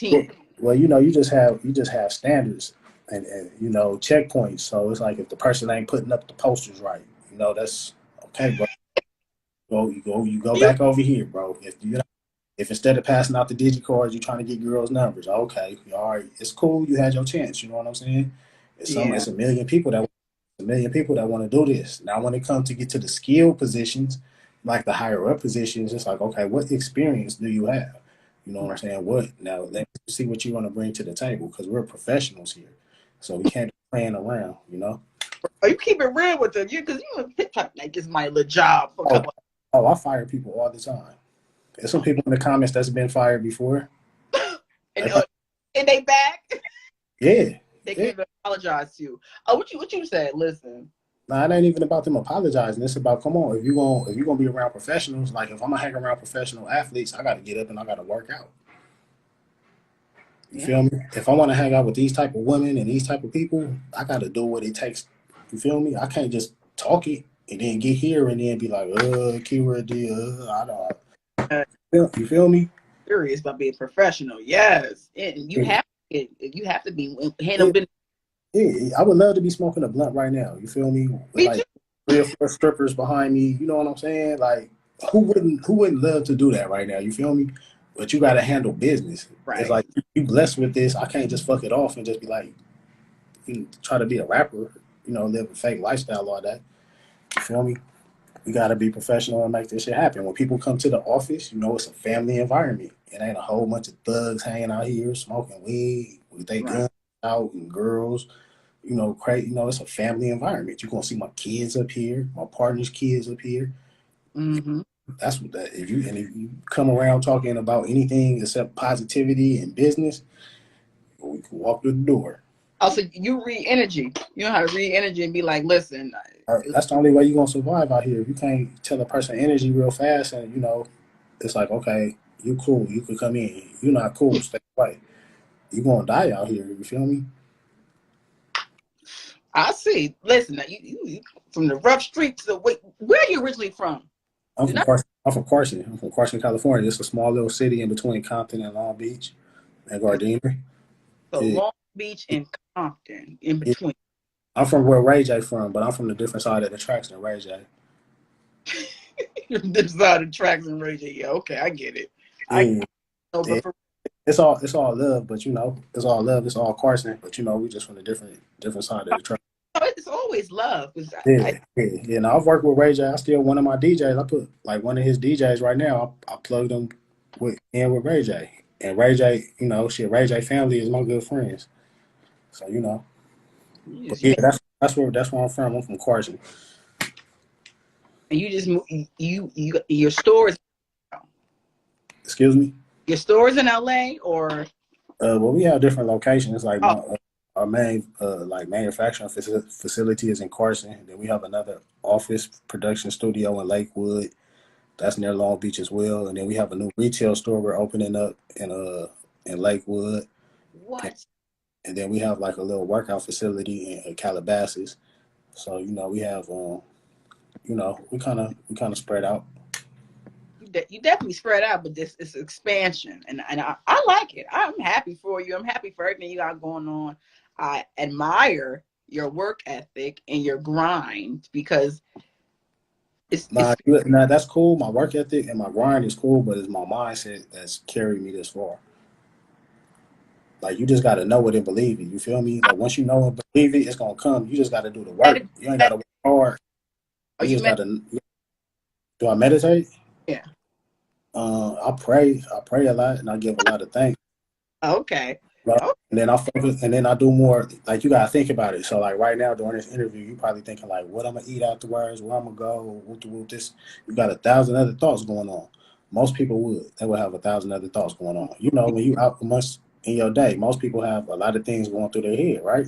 well, team? you just have standards and checkpoints. So it's like if the person ain't putting up the posters right, that's okay, bro. You go You back over here, bro. If instead of passing out the digicards, you're trying to get girls' numbers, okay, all right, it's cool. You had your chance. You know what I'm saying? yeah. It's a million people that want to do this. Now, when it comes to get to the skill positions, like the higher up positions, it's like, okay, what experience do you have? You know what I'm Right. saying? What now? Let me see what you want to bring to the table because we're professionals here, so we can't be playing around. Oh, you keep it real with them, because like it's my little job for a Oh, couple. oh, I fire people all the time. There's some people in the comments that's been fired before. And and they back. Yeah, They yeah. can't even apologize to you. Oh, what you said? Listen. Nah, it ain't even about them apologizing. It's about, come on, if you gonna be around professionals, like if I'm gonna hang around professional athletes, I gotta get up and I gotta work out. You Yeah. feel me? If I want to hang out with these type of women and these type of people, I got to do what it takes. You feel me? I can't just talk it and then get here and then be like, Kira Deevah, I don't. You feel me? Serious about being professional. Yes, and Yeah, you have to be handle yeah, business. yeah. I would love to be smoking a blunt right now. You feel me? With Me too. like 3 or 4 strippers behind me. You know what I'm saying? Like, who wouldn't love to do that right now? You feel me? But you got to handle business. It's Right. like you blessed with this. I can't just fuck it off and just be like, try to be a rapper, live a fake lifestyle all that. You feel me? We gotta be professional and make this shit happen. When people come to the office, it's a family environment. It ain't a whole bunch of thugs hanging out here smoking weed with their Right. guns out and girls. Crazy. It's a family environment. You're gonna see my kids up here, my partner's kids up here. Mm-hmm. That's what that. If you come around talking about anything except positivity and business, we can walk through the door. Also, you read energy. You know how to read energy and be like, listen. That's the only way you're gonna survive out here. If you can't tell a person energy real fast, and it's like, okay, you cool, you could come in. You not cool, stay away. You gonna die out here. You feel me? I see. Listen, you from the rough streets. Where are you originally from? I'm Do from not Carson. I'm from Carson. I'm from Carson, California. It's a small little city in between Compton and Long Beach and Gardena. so Yeah, Long Beach and Compton in yeah. between. I'm from where Ray J from, but I'm from the different side of the tracks than Ray J. This side of the tracks and raging. Yeah, okay, I get it. I Yeah, know, yeah. but for It's all love, but it's all love. It's all Carson, but we just from the different side of the track. it's always love. 'Cause I Yeah, yeah, yeah. Now I've worked with Ray J. I still one of my DJs. I put like one of his DJs right now. I plugged him with Ray J. And Ray J, Ray J family is my good friends. So you but just yeah, that's where I'm from. I'm from Carson. and you just your stores Excuse me. in LA or Well, we have different locations. Like oh our main like manufacturing facility is in Carson. Then we have another office production studio in Lakewood. That's near Long Beach as well. And then we have a new retail store we're opening up in Lakewood. what? And then we have like a little workout facility in Calabasas. So we have we kind of spread out. You definitely spread out, but this is expansion, and I like it. I'm happy for you. I'm happy for everything you got going on. I admire your work ethic and your grind because it's Nah, that's cool. My work ethic and my grind is cool, but it's my mindset that's carried me this far. Like you just gotta know it and believe it. You feel me? Like once you know and believe it, it's gonna come. You just gotta do the work. You ain't gotta work hard. Are You you just met? gotta. Do I meditate? Yeah. I pray. I pray a lot, and I give a lot of thanks. Okay. Right? Oh, And then I focus, and then I do more. Like you gotta think about it. So like right now during this interview, you probably thinking like, what I'm gonna eat afterwards, where I'm gonna go, whoop this. You got 1,000 other thoughts going on. Most people would. They would have 1,000 other thoughts going on. When you out amongst in your day, most people have a lot of things going through their head, right?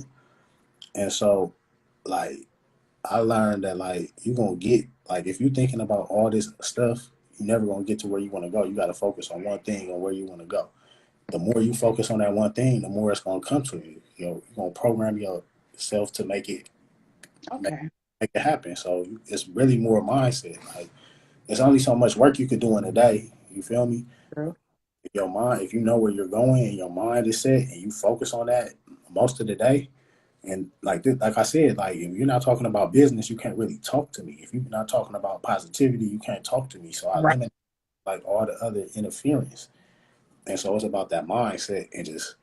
And so, like, I learned that like you gonna get like if you're thinking about all this stuff, you're never gonna get to where you want to go. You got to focus on one thing and where you want to go. The more you focus on that one thing, the more it's gonna come to you. You're gonna program yourself to make, okay. make it happen. So it's really more mindset. Like there's only so much work you could do in a day. You feel me? True. If you know where you're going and your mind is set and you focus on that most of the day, and like I said, like if you're not talking about business, you can't really talk to me. If you're not talking about positivity, you can't talk to me. So I Right. limit like all the other interference. And so it's about that mindset and just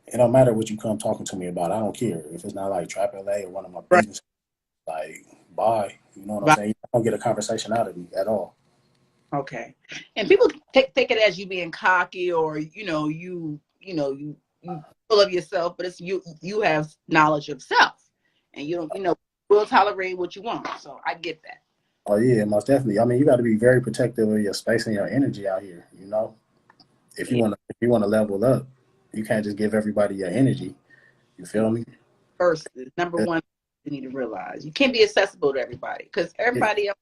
it don't matter what you come talking to me about. I don't care if it's not like Trap LA or one of my Right. business. Like bye, you know what I'm Right. saying? You don't get a conversation out of me at all. Okay. And people take it as you being cocky or you full of yourself, but it's you have knowledge of self, and you don't will tolerate what you want. So I get that. Oh yeah, most definitely. I mean, you got to be very protective of your space and your energy out here. Yeah. If you want to level up, you can't just give everybody your energy. You feel me? First, number one. you need to realize. You can't be accessible to everybody because everybody else.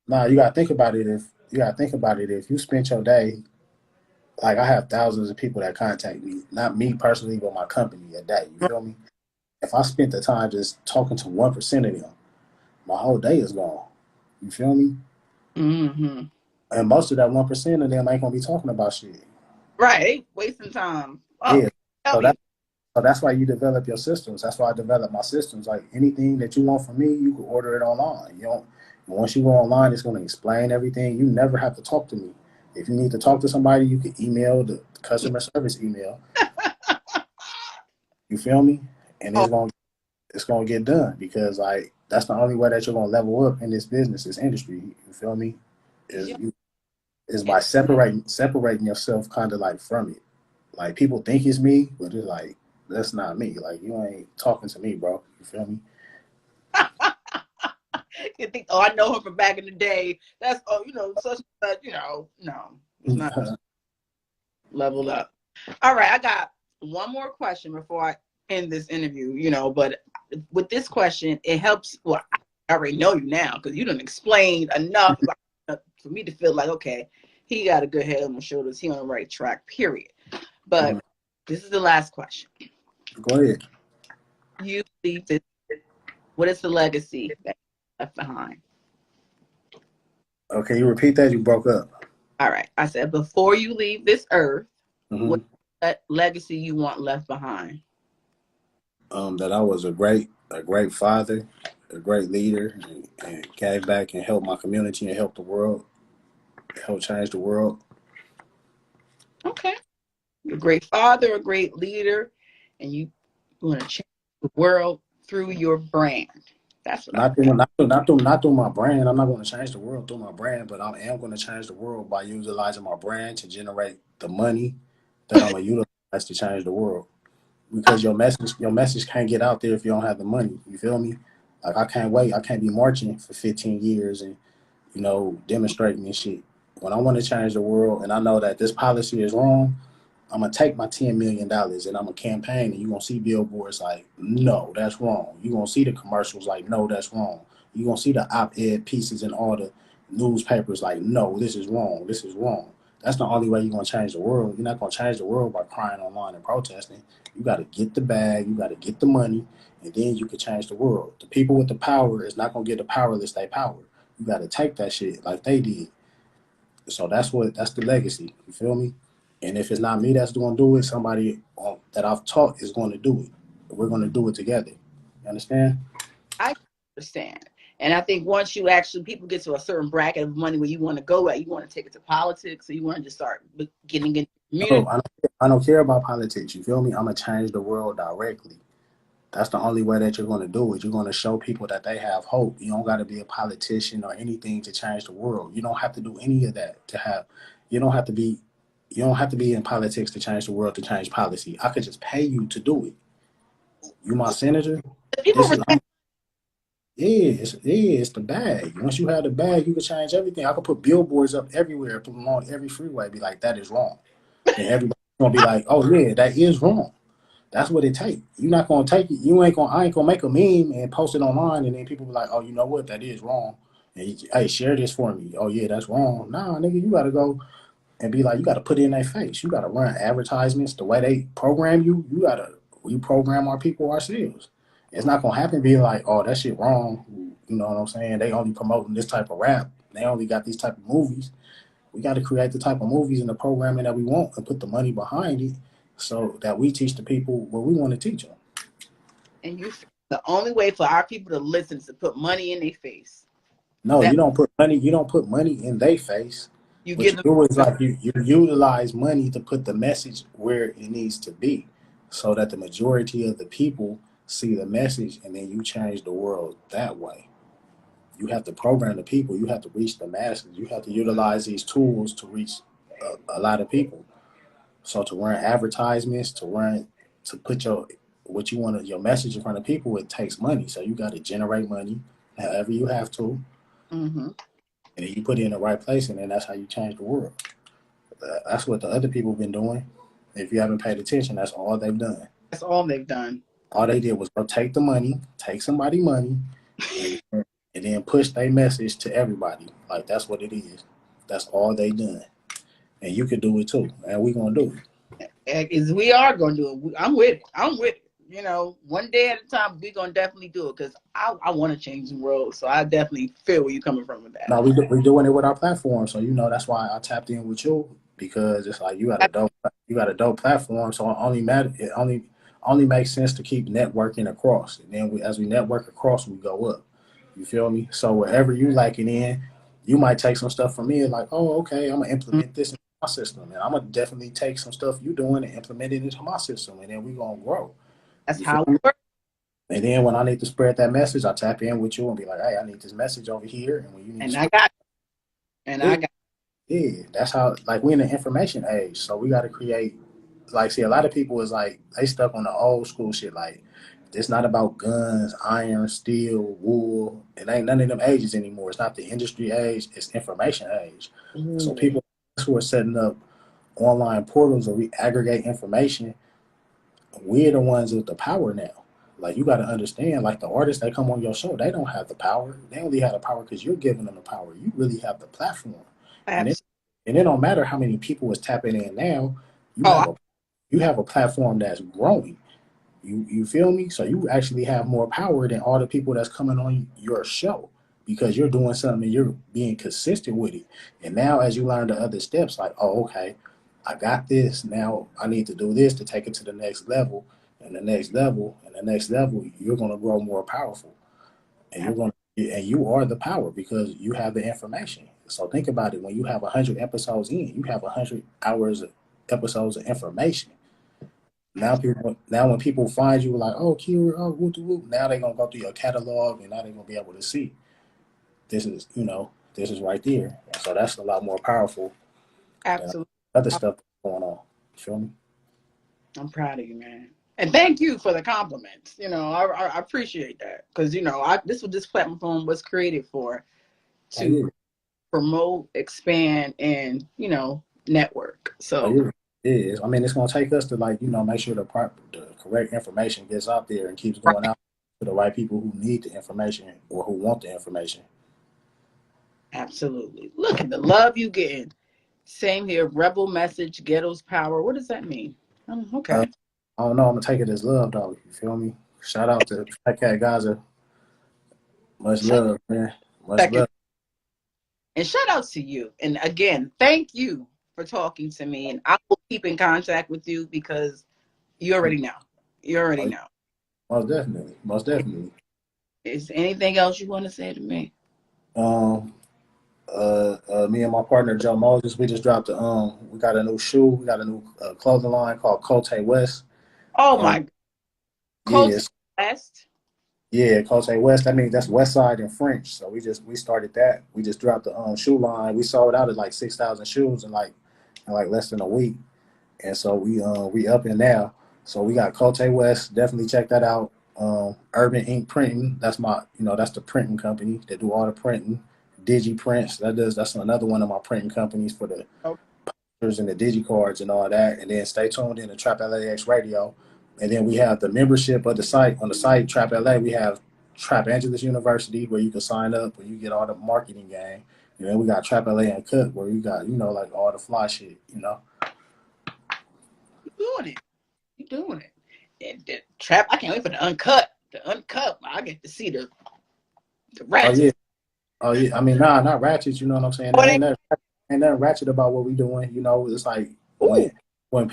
Nah, you gotta think about it. If you spent your day, like I have thousands of people that contact me, not me personally, but my company a day. You feel me? If I spent the time just talking to 1% of them, my whole day is gone. You feel me? Mm-hmm. And most of that 1% of them ain't gonna be talking about shit. Right, wasting time. Oh, Yeah. help So me. that's why you develop your systems. That's why I develop my systems. Like anything that you want from me, you can order it online. You don't. Once you go online, it's gonna explain everything. You never have to talk to me. If you need to talk to somebody, you can email the customer service email. You feel me? And Oh, it's gonna get done because like that's the only way that you're gonna level up in this business, this industry. You feel me? Is yeah. you is by separating yourself kind of like from it. Like people think it's me, but it's like that's not me. Like you ain't talking to me, bro. You feel me? You think, oh, I know her from back in the day. That's such that no, it's not leveled up. All right, I got one more question before I end this interview. But with this question, it helps. Well, I already know you now because you done explained enough for me to feel like, okay, he got a good head on his shoulders. He on the right track. Period. But this is the last question. Go ahead. You leave this. What is the legacy that you left behind? Okay, you repeat that. You broke up. All right. I said, before you leave this earth, Mm-hmm. what legacy you want left behind? That I was a great father, a great leader, and gave back and helped my community and helped the world, helped change the world. Okay. You're a great father, a great leader, and you want to change the world through your brand. That's what I Not through my brand. I'm not going to change the world through my brand, but I am going to change the world by utilizing my brand to generate the money that I'm going to utilize to change the world. Because your message can't get out there if you don't have the money. You feel me? Like I can't wait. I can't be marching for 15 years and demonstrating and shit. When I want to change the world and I know that this policy is wrong, I'm gonna take my $10 million and I'm gonna campaign, and you're gonna see billboards like, no, that's wrong. You're gonna see the commercials like, no, that's wrong. You're gonna see the op-ed pieces in all the newspapers like, no, this is wrong. This is wrong. That's the only way you're gonna change the world. You're not gonna change the world by crying online and protesting. You gotta get the bag, you gotta get the money, and then you can change the world. The people with the power is not gonna get the powerless their power. You gotta take that shit like they did. So that's the legacy. You feel me? And if it's not me that's going to do it, somebody that I've taught is going to do it. We're going to do it together. You understand? I understand. And I think once you actually, people get to a certain bracket of money where you want to go at, you want to take it to politics, or you want to just start getting in the community. I don't care about politics. You feel me? I'm going to change the world directly. That's the only way that you're going to do it. You're going to show people that they have hope. You don't got to be a politician or anything to change the world. You don't have to do any of that to have. You don't have to be. You don't have to be in politics to change the world, to change policy. I could just pay you to do it. You my senator. People This is it's the bag. Once you have the bag, you can change everything. I could put billboards up everywhere, put them on every freeway. Be like, that is wrong. Then everybody's gonna be like, oh yeah, that is wrong. That's what it takes. You're not gonna take it. I ain't gonna make a meme and post it online, and then people be like, oh, you know what? That is wrong. And hey, share this for me. Oh yeah, that's wrong. Nah, nigga, you gotta go and be like, you gotta put it in their face. You gotta run advertisements the way they program you. You gotta reprogram our people ourselves. It's not gonna happen. Be like, oh, that shit wrong. You know what I'm saying? They only promoting this type of rap. They only got these type of movies. We got to create the type of movies and the programming that we want and put the money behind it so that we teach the people what we want to teach them. and the only way for our people to listen is to put money in their face. No, you don't put money. You don't put money in their face. You What give you them. do is like you utilize money to put the message where it needs to be, so that the majority of the people see the message, and then you change the world that way. You have to program the people. You have to reach the masses. You have to utilize these tools to reach a lot of people. So to run advertisements, to put your message in front of people, it takes money. So you got to generate money however you have to, Mm-hmm. and then you put it in the right place, and then that's how you change the world. That's what the other people have been doing. If you haven't paid attention, that's all they've done. That's all they've done. All they did was go take the money, take somebody money, and, and then push their message to everybody. Like that's what it is. That's all they done. And you can do it too. And we gonna do it. Is we are gonna do it. I'm with it. I'm with it. You know, one day at a time, we're gonna definitely do it because I want to change the world. So I definitely feel where you're coming from with that. No, we doing it with our platform. So that's why I tapped in with you, because it's like you got a dope platform. So it only makes sense to keep networking across. And then as we network across, we go up. You feel me? So wherever you like it in, you might take some stuff from me and like, oh, okay, I'm gonna implement this in my system, and I'm gonna definitely take some stuff you doing and implement it into my system, and then we gonna grow. That's You how feel it me? works. And then when I need to spread that message, I tap in with you and be like, hey, I need this message over here, and when you need And to I spread got it. And it, I got yeah, that's how, like, we're in the information age, so we got to create, like, see, a lot of people is like, they stuck on the old school shit, like, it's not about guns, iron, steel, wool. It ain't none of them ages anymore. It's not the industry age, it's information age. So it. people who are setting up online portals where we aggregate information, we're the ones with the power now. Like, you got to understand, like, the artists that come on your show, they don't have the power. They only have the power because you're giving them the power. You really have the platform. And Absolutely. it don't matter how many people is tapping in now. You Oh, have a platform that's growing. You feel me? So you actually have more power than all the people that's coming on your show, because you're doing something and you're being consistent with it. And now as you learn the other steps, like, oh, okay, I got this. Now I need to do this to take it to the next level, and the next level, and the next level. You're going to grow more powerful, and you are the power because you have the information. So think about it. When you have 100 episodes in, you have 100 hours of episodes of information. Now when people find you, like, oh, Kira, oh, whoop, whoop, now they're gonna go through your catalog, and now they're gonna be able to see this is right there. And so that's a lot more powerful than absolutely. other stuff that's going on. You feel me? I'm proud of you, man. And thank you for the compliments. You know, I appreciate that because this platform was created for Oh to yeah, promote, expand, and network. oh So yeah. It is. I mean, it's gonna take us to, like, make sure the correct information gets out there and keeps going out to the right people who need the information or who want the information. absolutely, look at the love you getting. Same here. Rebel message, ghetto's power. What does that mean? Uh, Okay. I don't know. I'm gonna take it as love, though. You feel me? Shout out to Fat Cat Gaza. Much love, man. Much Second. love. And shout out to you. And again, thank you for talking to me. And I will keep in contact with you because you already know. You already Oh, know. most definitely. Most definitely. Is anything else you want to say to me? Um, Me and my partner Joe Moses, we just dropped we got a new shoe, we got a new clothing line called Cote West. Oh Um, my Coach yes, West. yeah, Cote West. That means that's West Side in French. So we started that. We just dropped the shoe line. We sold out at like 6,000 shoes in like less than a week. And so we up and now. So we got Cote West. Definitely check that out. Urban Ink Printing. That's the printing company that do all the printing. Digi Prints. That's another one of my printing companies for the Oh, posters and the digi cards and all that. And then stay tuned in to Trap LAX Radio. And then we have the membership of the site. On the site Trap LA, we have Trap Angeles University, where you can sign up where you get all the marketing game. And then we got Trap LA Uncut, where you got like all the fly shit. you doing it. You doing it. And the trap, I can't wait for the uncut. The uncut, I get to see the Oh ratchet. yeah. Oh yeah, I mean, nah, not ratchet. You know what I'm saying? Oh, There they, ain't nothing ratchet about what we doing. It's like ooh, when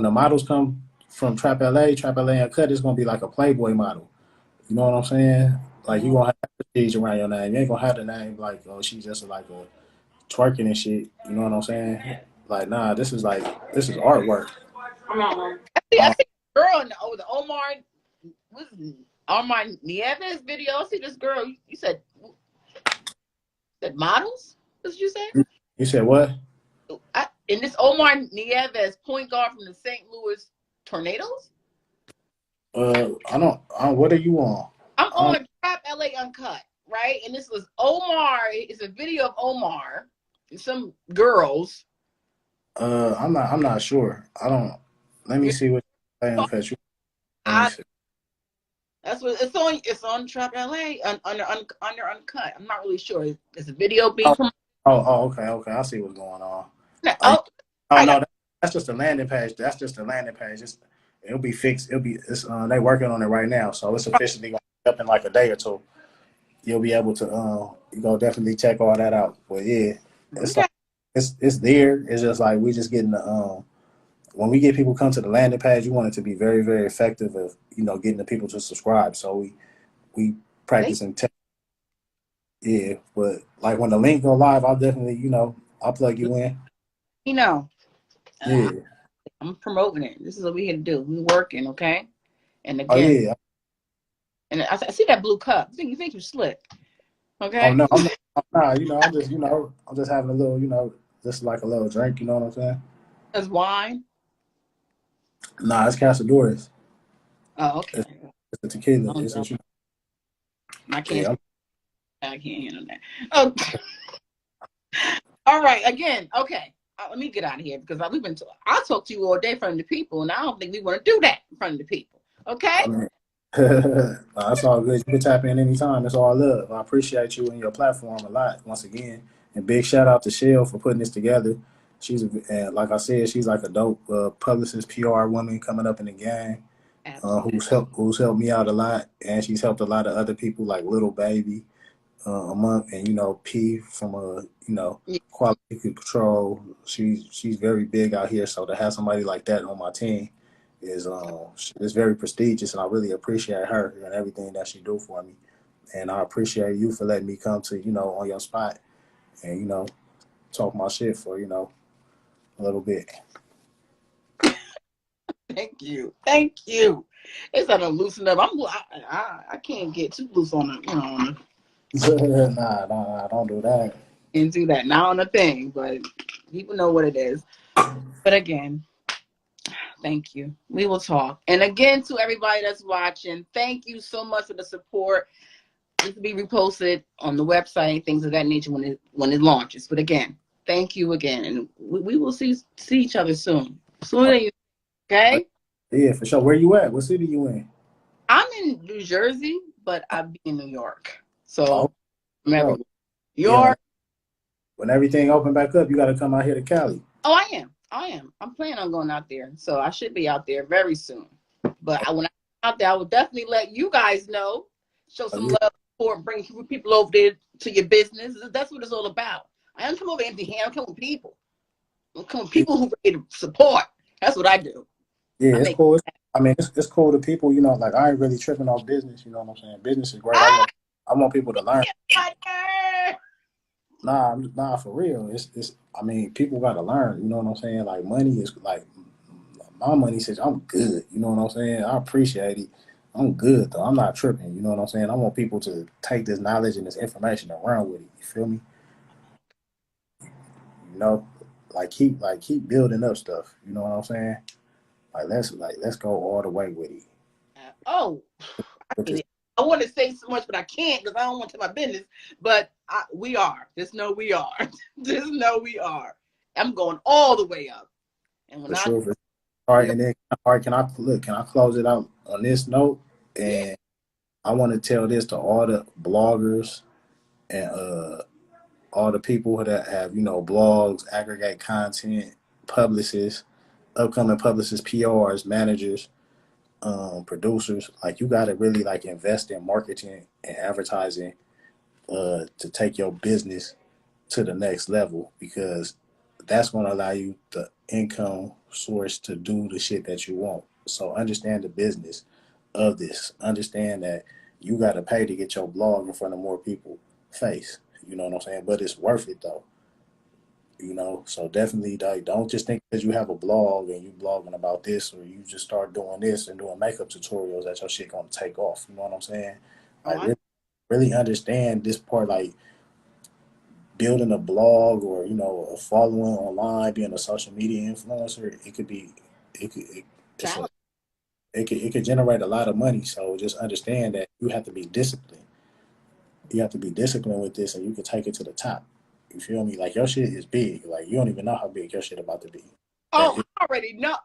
the models come from Trap LA and Cut, it's gonna be like a Playboy model. You know what I'm saying? Like, you oh, gonna have prestige around your name. You ain't gonna have the name like, oh, she's just like a twerking and shit. You know what I'm saying? Like, nah, this is artwork. I Uh, see a girl in the Omar, what's it, Omar Nieves video. I see this girl. You said models? What did you say? you said what? In this Omar Nieves point guard from the St. Louis Tornadoes? What are you on? I'm I don't, on Trap LA Uncut, right? And this was Omar. It's a video of Omar and some girls. I'm not sure. I don't. Let me You see what you're saying, know, because let me I see. That's what it's on. It's on Trap LA under Uncut. I'm not really sure. Is the video being Oh, promoted? okay. I see what's going on. No, Oh, I no, got. that's just a landing page. That's just a landing page. It'll be fixed. They working on it right now, so it's officially going to be up in like a day or two. You'll be able to you go definitely check all that out. But yeah, it's Okay. like it's there. It's just like we just getting the when we get people come to the landing page, you want it to be very, very effective of, getting the people to subscribe. So we They, practice and test. Yeah, but like when the link go live, I'll definitely, I'll plug you in. you know, uh, Yeah. I'm promoting it. This is what we here to do. We working, okay? And Oh again, yeah. and I see that blue cup. You think you slick, Oh okay? no, I'm not. Nah, I'm just having a little, just like a little drink. You know what I'm saying? That's wine. Nah, it's Casadores. Oh, okay. It's a tequila. Oh, It's a, I can't. yeah. I can't handle that. Oh, all right. Again, okay. Let me get out of here because I talk to you all day in front of the people, and I don't think we want to do that in front of the people. Okay? I mean, nah, that's all good. You can tap in anytime. That's all I love. I appreciate you and your platform a lot once again. And big shout out to Shell for putting this together. And like I said, she's like a dope publicist, PR woman coming up in the game. Absolutely. Who's helped me out a lot, and she's helped a lot of other people like Little Baby, among and P from Yeah. Quality Control. She's very big out here, so to have somebody like that on my team is very prestigious, and I really appreciate her and everything that she do for me. And I appreciate you for letting me come to on your spot and talk my shit for a little bit. Thank you. Thank you. It's not to loosen up. I can't get too loose on it, Nah, don't do that. and do that. Not on a thing, but people know what it is. But again, thank you. We will talk. And again, to everybody that's watching, thank you so much for the support. This will be reposted on the website, things of that nature when it launches. But again, thank you again, and we will see each other soon. Sooner, okay? Yeah, for sure. Where you at? What city you in? I'm in New Jersey, but I'll be in New York. Oh, So I'm bro. everywhere. Yeah, York. when everything open back up, you got to come out here to Cali. Oh, I am. I'm planning on going out there, so I should be out there very soon. But when I'm out there, I will definitely let you guys know. Show some Yeah, love, support, bring people over there to your business. That's what it's all about. I don't come over empty-handed. I come with people. I come with people who ready to support. That's what I do. yeah, I it's make. cool. I mean, it's cool to people. Like I ain't really tripping off business. You know what I'm saying? Business is great. Ah, I want people to learn. yeah. Nah, for real. It's. I mean, people got to learn. You know what I'm saying? Like money is like my money says I'm good. You know what I'm saying? I appreciate it. I'm good though. I'm not tripping. You know what I'm saying? I want people to take this knowledge and this information and run with it. You feel me? You know, keep building up stuff. You know what I'm saying? Let's go all the way with it. Oh, With this, I want to say so much, but I can't because I don't want to tell my business. But we are. Just know we are. Just know we are. I'm going all the way up. And when for sure. All right, and then all right, can I close it out on this note? yeah, And I want to tell this to all the bloggers and all the people that have blogs, aggregate content, publicists, upcoming publicists, PRs, managers, producers. Like you got to really like invest in marketing and advertising to take your business to the next level because that's going to allow you the income source to do the shit that you want. So understand the business of this. Understand that you got to pay to get your blog in front of more people face. You know what I'm saying? But it's worth it though. So definitely like, don't just think that you have a blog and you blogging about this or you just start doing this and doing makeup tutorials that your shit gonna take off. You know what I'm saying? oh, Like really understand this part, like building a blog or a following online, being a social media influencer. It could be, it could, it, it's a, challenge. it could generate a lot of money. So just understand that you have to be disciplined. You have to be disciplined with this, and you can take it to the top. You feel me? Like your shit is big. Like you don't even know how big your shit about to be. Oh, I already know.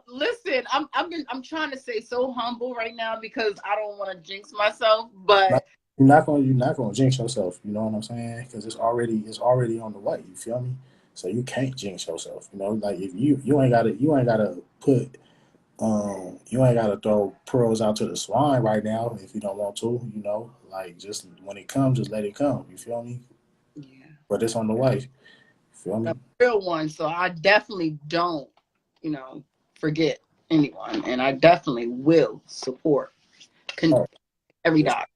Listen, I'm trying to stay so humble right now because I don't want to jinx myself. But you're not gonna jinx yourself. You know what I'm saying? Because it's already on the way. You feel me? So you can't jinx yourself. You know, like if you ain't gotta put you ain't gotta throw pearls out to the swine right now if you don't want to. You know, like just when it comes, just let it come. You feel me? yeah, But it's on the way. Feel a me? real one. So I definitely don't, forget anyone, and I definitely will support Oh, every yes. dog.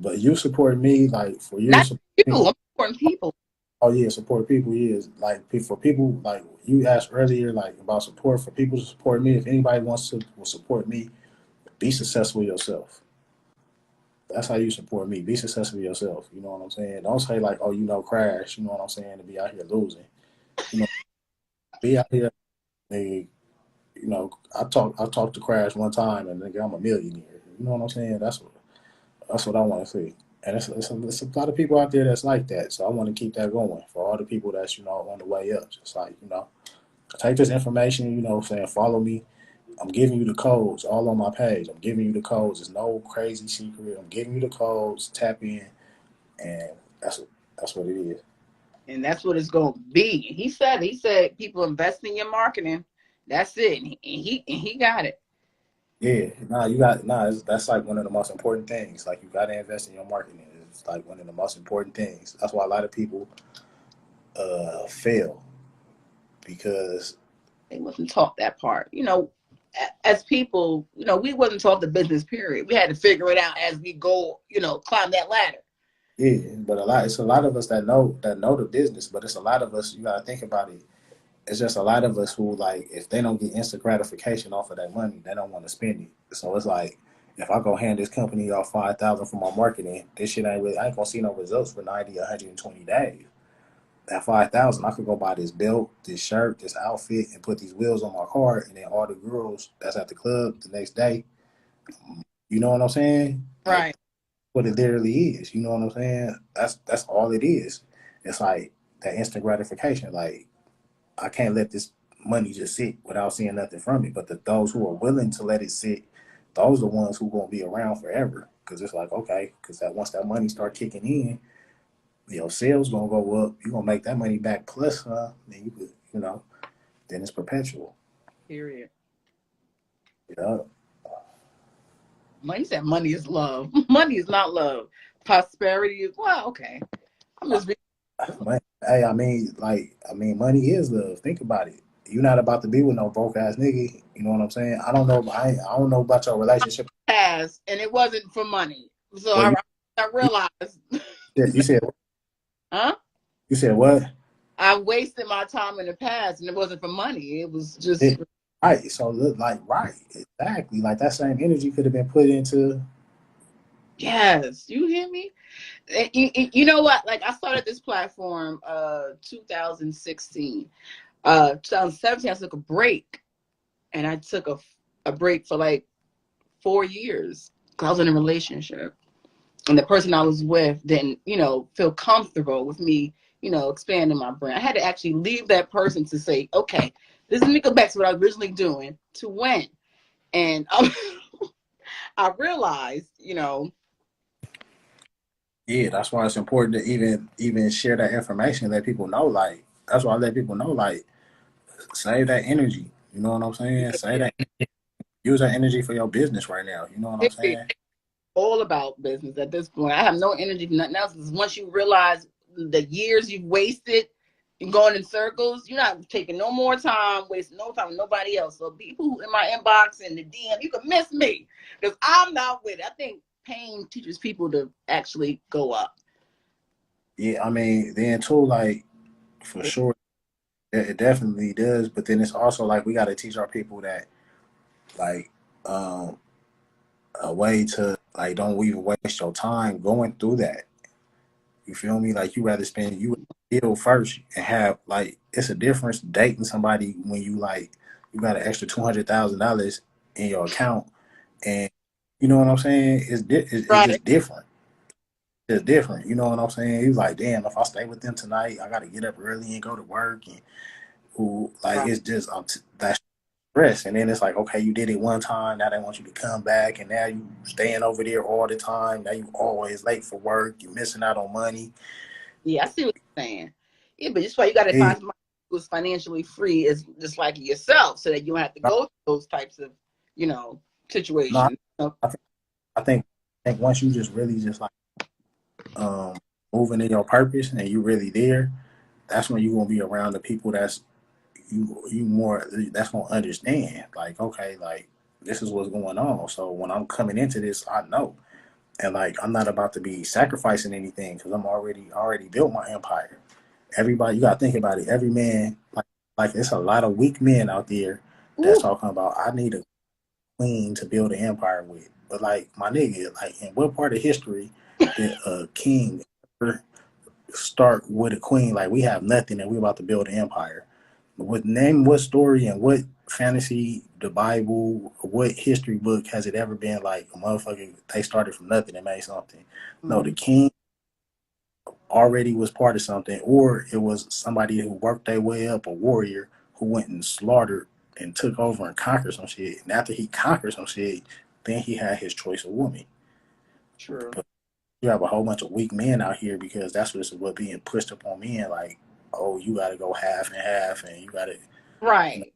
But you support me like for you to Not support you. me. I'm supporting people. Oh yeah, support people. Yeah, like for people like you asked earlier, like about support for people to support me. If anybody wants to will support me, be successful yourself. That's how you support me. Be successful yourself. You know what I'm saying? Don't say like, oh, crash. You know what I'm saying? To be out here losing. You know, be out here. Nigga, I talked to Crash one time, and nigga, I'm a millionaire. You know what I'm saying? That's what I want to see. And it's a lot of people out there that's like that. So I want to keep that going for all the people that's on the way up. Just like take this information. Saying follow me. I'm giving you the codes all on my page. I'm giving you the codes. It's no crazy secret. I'm giving you the codes. Tap in, and that's what it is. And that's what it's going to be. He said people invest in your marketing. That's it. And he got it. Yeah, that's like one of the most important things. Like you got to invest in your marketing. It's like one of the most important things. That's why a lot of people fail because They wasn't taught that part. As people, we wasn't taught the business period. We had to figure it out as we go, climb that ladder. yeah, but it's a lot of us that know the business, but it's a lot of us. You got to think about it. It's just a lot of us who like if they don't get instant gratification off of that money, they don't want to spend it. So it's like if I go hand this company off 5,000 for my marketing, this shit ain't really. I ain't gonna see no results for 90, 120 days. At 5,000, I could go buy this belt, this shirt, this outfit, and put these wheels on my car, and then all the girls that's at the club the next day. You know what I'm saying? Like Right. what it literally is. You know what I'm saying? That's all it is. It's like that instant gratification. Like I can't let this money just sit without seeing nothing from it. But those who are willing to let it sit, those are the ones who gonna be around forever. Because it's like okay, because that once that money start kicking in, sales gonna go up. You gonna make that money back plus, then you could, then it's perpetual. Period. Yeah, Money said money is love. Money is not love. Prosperity is okay. I'm just being hey, money is love. Think about it. You're not about to be with no broke ass nigga. You know what I'm saying? I don't know. I don't know about your relationship. past, and it wasn't for money. So Well, I realized, you said huh? you said what? I wasted my time in the past, and it wasn't for money. It was just It, right. So look, like right, exactly. Like that same energy could have been put into. yes. You hear me? You know what? Like I started this platform 2016. 2017 I took a break, and I took a break for like 4 years because I was in a relationship, and the person I was with didn't feel comfortable with me expanding my brand. I had to actually leave that person to say, okay, this is me go back to what I was originally doing to when. And I realized, Yeah, that's why it's important to even share that information and let people know. Like that's why I let people know. Like save that energy. You know what I'm saying? Save that. Use that energy for your business right now. You know what I'm it's saying? all about business at this point. I have no energy for nothing else. Because once you realize the years you've wasted and going in circles, you're not taking no more time, wasting no time with nobody else. So people in my inbox and the DM, you can miss me because I'm not with it. I think pain teaches people to actually go up. Yeah, I mean, then too, like for sure, it definitely does. But then it's also like we got to teach our people that like um a way to like don't even waste your time going through that. You feel me? Like you rather spend you heal first and have like it's a difference dating somebody when you like you got an extra $200,000 in your account and you know what I'm saying? It's Right. just different. It's different. You know what I'm saying? He's like, damn, if I stay with them tonight, I got to get up early and go to work and who like it's just that stress, and then it's like, okay, you did it one time, now they want you to come back, and now you staying over there all the time. Now you always late for work. You missing out on money. Yeah, I see what you're saying. Yeah, but just why you got to Yeah. find somebody who's financially free is just like yourself, so that you don't have to go through those types of, No, situations. I think once you just really just like moving in your purpose and you really there, that's when you're gonna be around the people you more that's gonna understand. Like, okay, like this is what's going on. So when I'm coming into this, I know, and like I'm not about to be sacrificing anything because I'm already built my empire. Everybody, you gotta think about it. Every man, like it's a lot of weak men out there that's Ooh, talking about I need a queen to build an empire with. But like my nigga, like in what part of history did a king ever start with a queen? Like we have nothing and we about to build an empire. What story and what fantasy, the Bible, what history book has it ever been like a motherfucker they started from nothing and made something? No, the king already was part of something, or it was somebody who worked their way up, a warrior who went and slaughtered and took over and conquered some shit. And after he conquered some shit, then he had his choice of woman. true. But you have a whole bunch of weak men out here because that's what being pushed upon men. Like, oh, you got to go half and half, and you got to, you know, Right.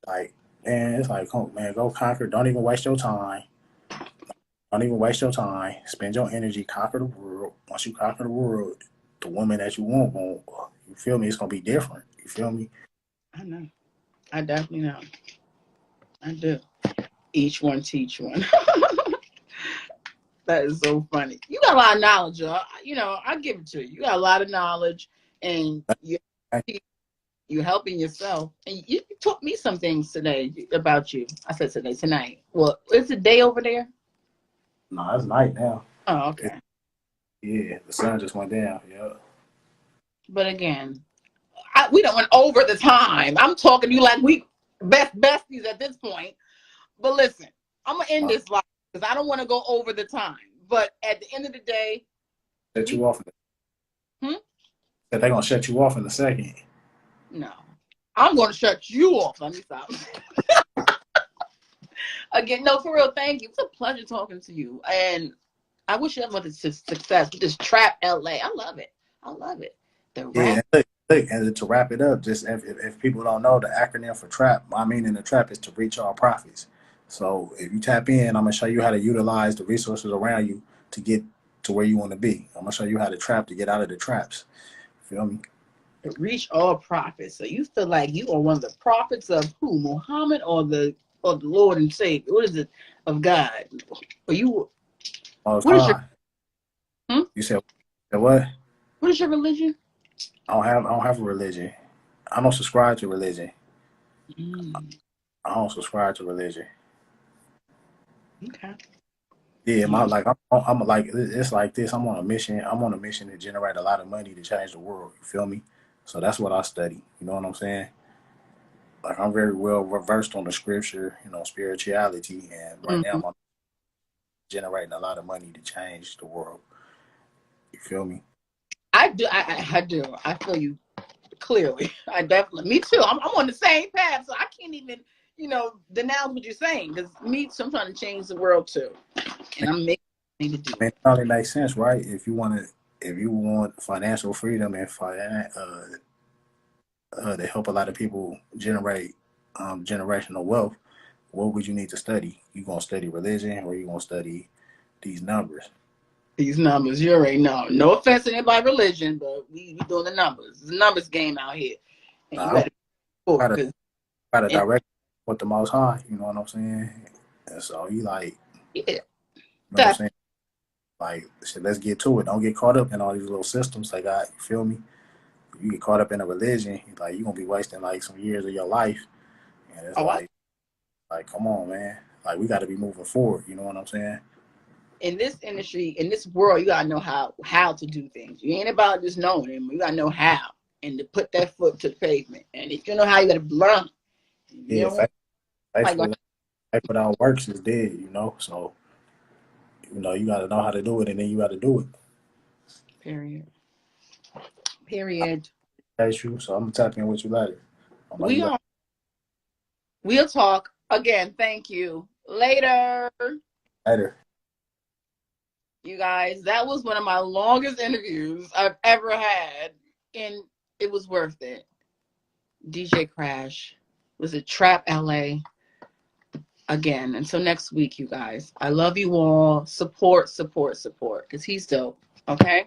like, man, it's like, oh, man, go conquer. Don't even waste your time. Don't even waste your time. Spend your energy, conquer the world. Once you conquer the world, the woman that you want, you feel me? It's gonna be different. You feel me? I know. I definitely know. I do. Each one teach one. That is so funny. You got a lot of knowledge, y'all. I give it to you. You got a lot of knowledge, and you're helping yourself. And you taught me some things today about you. I said tonight. Well, is it day over there? No, it's night now. Oh, okay. Yeah, the sun just went down. Yeah. But again, we don't went over the time. I'm talking to you like we besties at this point. But listen, I'm gonna end this live because I don't want to go over the time. But at the end of the day, Shut you off. Hmm? They're gonna shut you off in a second. No, I'm gonna shut you off. Let me stop. Again, no, for real. Thank you. It's a pleasure talking to you, and I wish you everyone success with this Trap LA. I love it. I love it. The Yeah, rap. look, and to wrap it up, just if people don't know, the acronym for TRAP, my meaning of TRAP is to reach all profits. So if you tap in, I'm gonna show you how to utilize the resources around you to get to where you want to be. I'm gonna show you how to trap to get out of the traps. Feel me? Reach all prophets. So you feel like you are one of the prophets of who? Muhammad or the Lord and Savior? What is it of God? Or you? All the What is your? time. Hmm? You said what? What is your religion? I don't have a religion. I don't subscribe to religion. Mm, I don't subscribe to religion. okay. Yeah, You don't. I'm like it's like this. I'm on a mission. I'm on a mission to generate a lot of money to change the world. You feel me? So that's what I study. You know what I'm saying? Like I'm very well versed on the scripture, spirituality, and right now Mm-hmm. I'm generating a lot of money to change the world. You feel me? I do. I do. I feel you clearly. I definitely. Me too. I'm on the same path, so I can't even denounce what you're saying because I'm trying to change the world too, and I'm making me to do I mean, it. it only makes sense, right? If you want financial freedom and to help a lot of people generate generational wealth, what would you need to study? You gonna study religion or you gonna study these numbers? These numbers, you already know. No offense to anybody religion, but we doing the numbers. It's a numbers game out here, and you Now, better for I it gotta, because gotta direct with the most high. You know what I'm saying? And so you like, yeah, you know what I'm that saying? Like, shit, let's get to it. Don't get caught up in all these little systems they got. You feel me? If you get caught up in a religion, like you're gonna be wasting like some years of your life. And it's oh, like, come on, man. Like we got to be moving forward. You know what I'm saying? in this industry, in this world, you gotta know how to do things. You ain't about just knowing them. You gotta know how and to put that foot to the pavement. And if you know how, you gotta learn. You Yeah, know, faith, like faith without works is dead. So you got to know how to do it, and then you got to do it. period. Period. That's true. So I'm gonna tap in with you later. We'll talk again. Thank you. Later. Later. You guys, that was one of my longest interviews I've ever had, and it was worth it. DJ Crash was at Trap LA again. Until next week, you guys. I love you all. Support, because he's dope. Okay?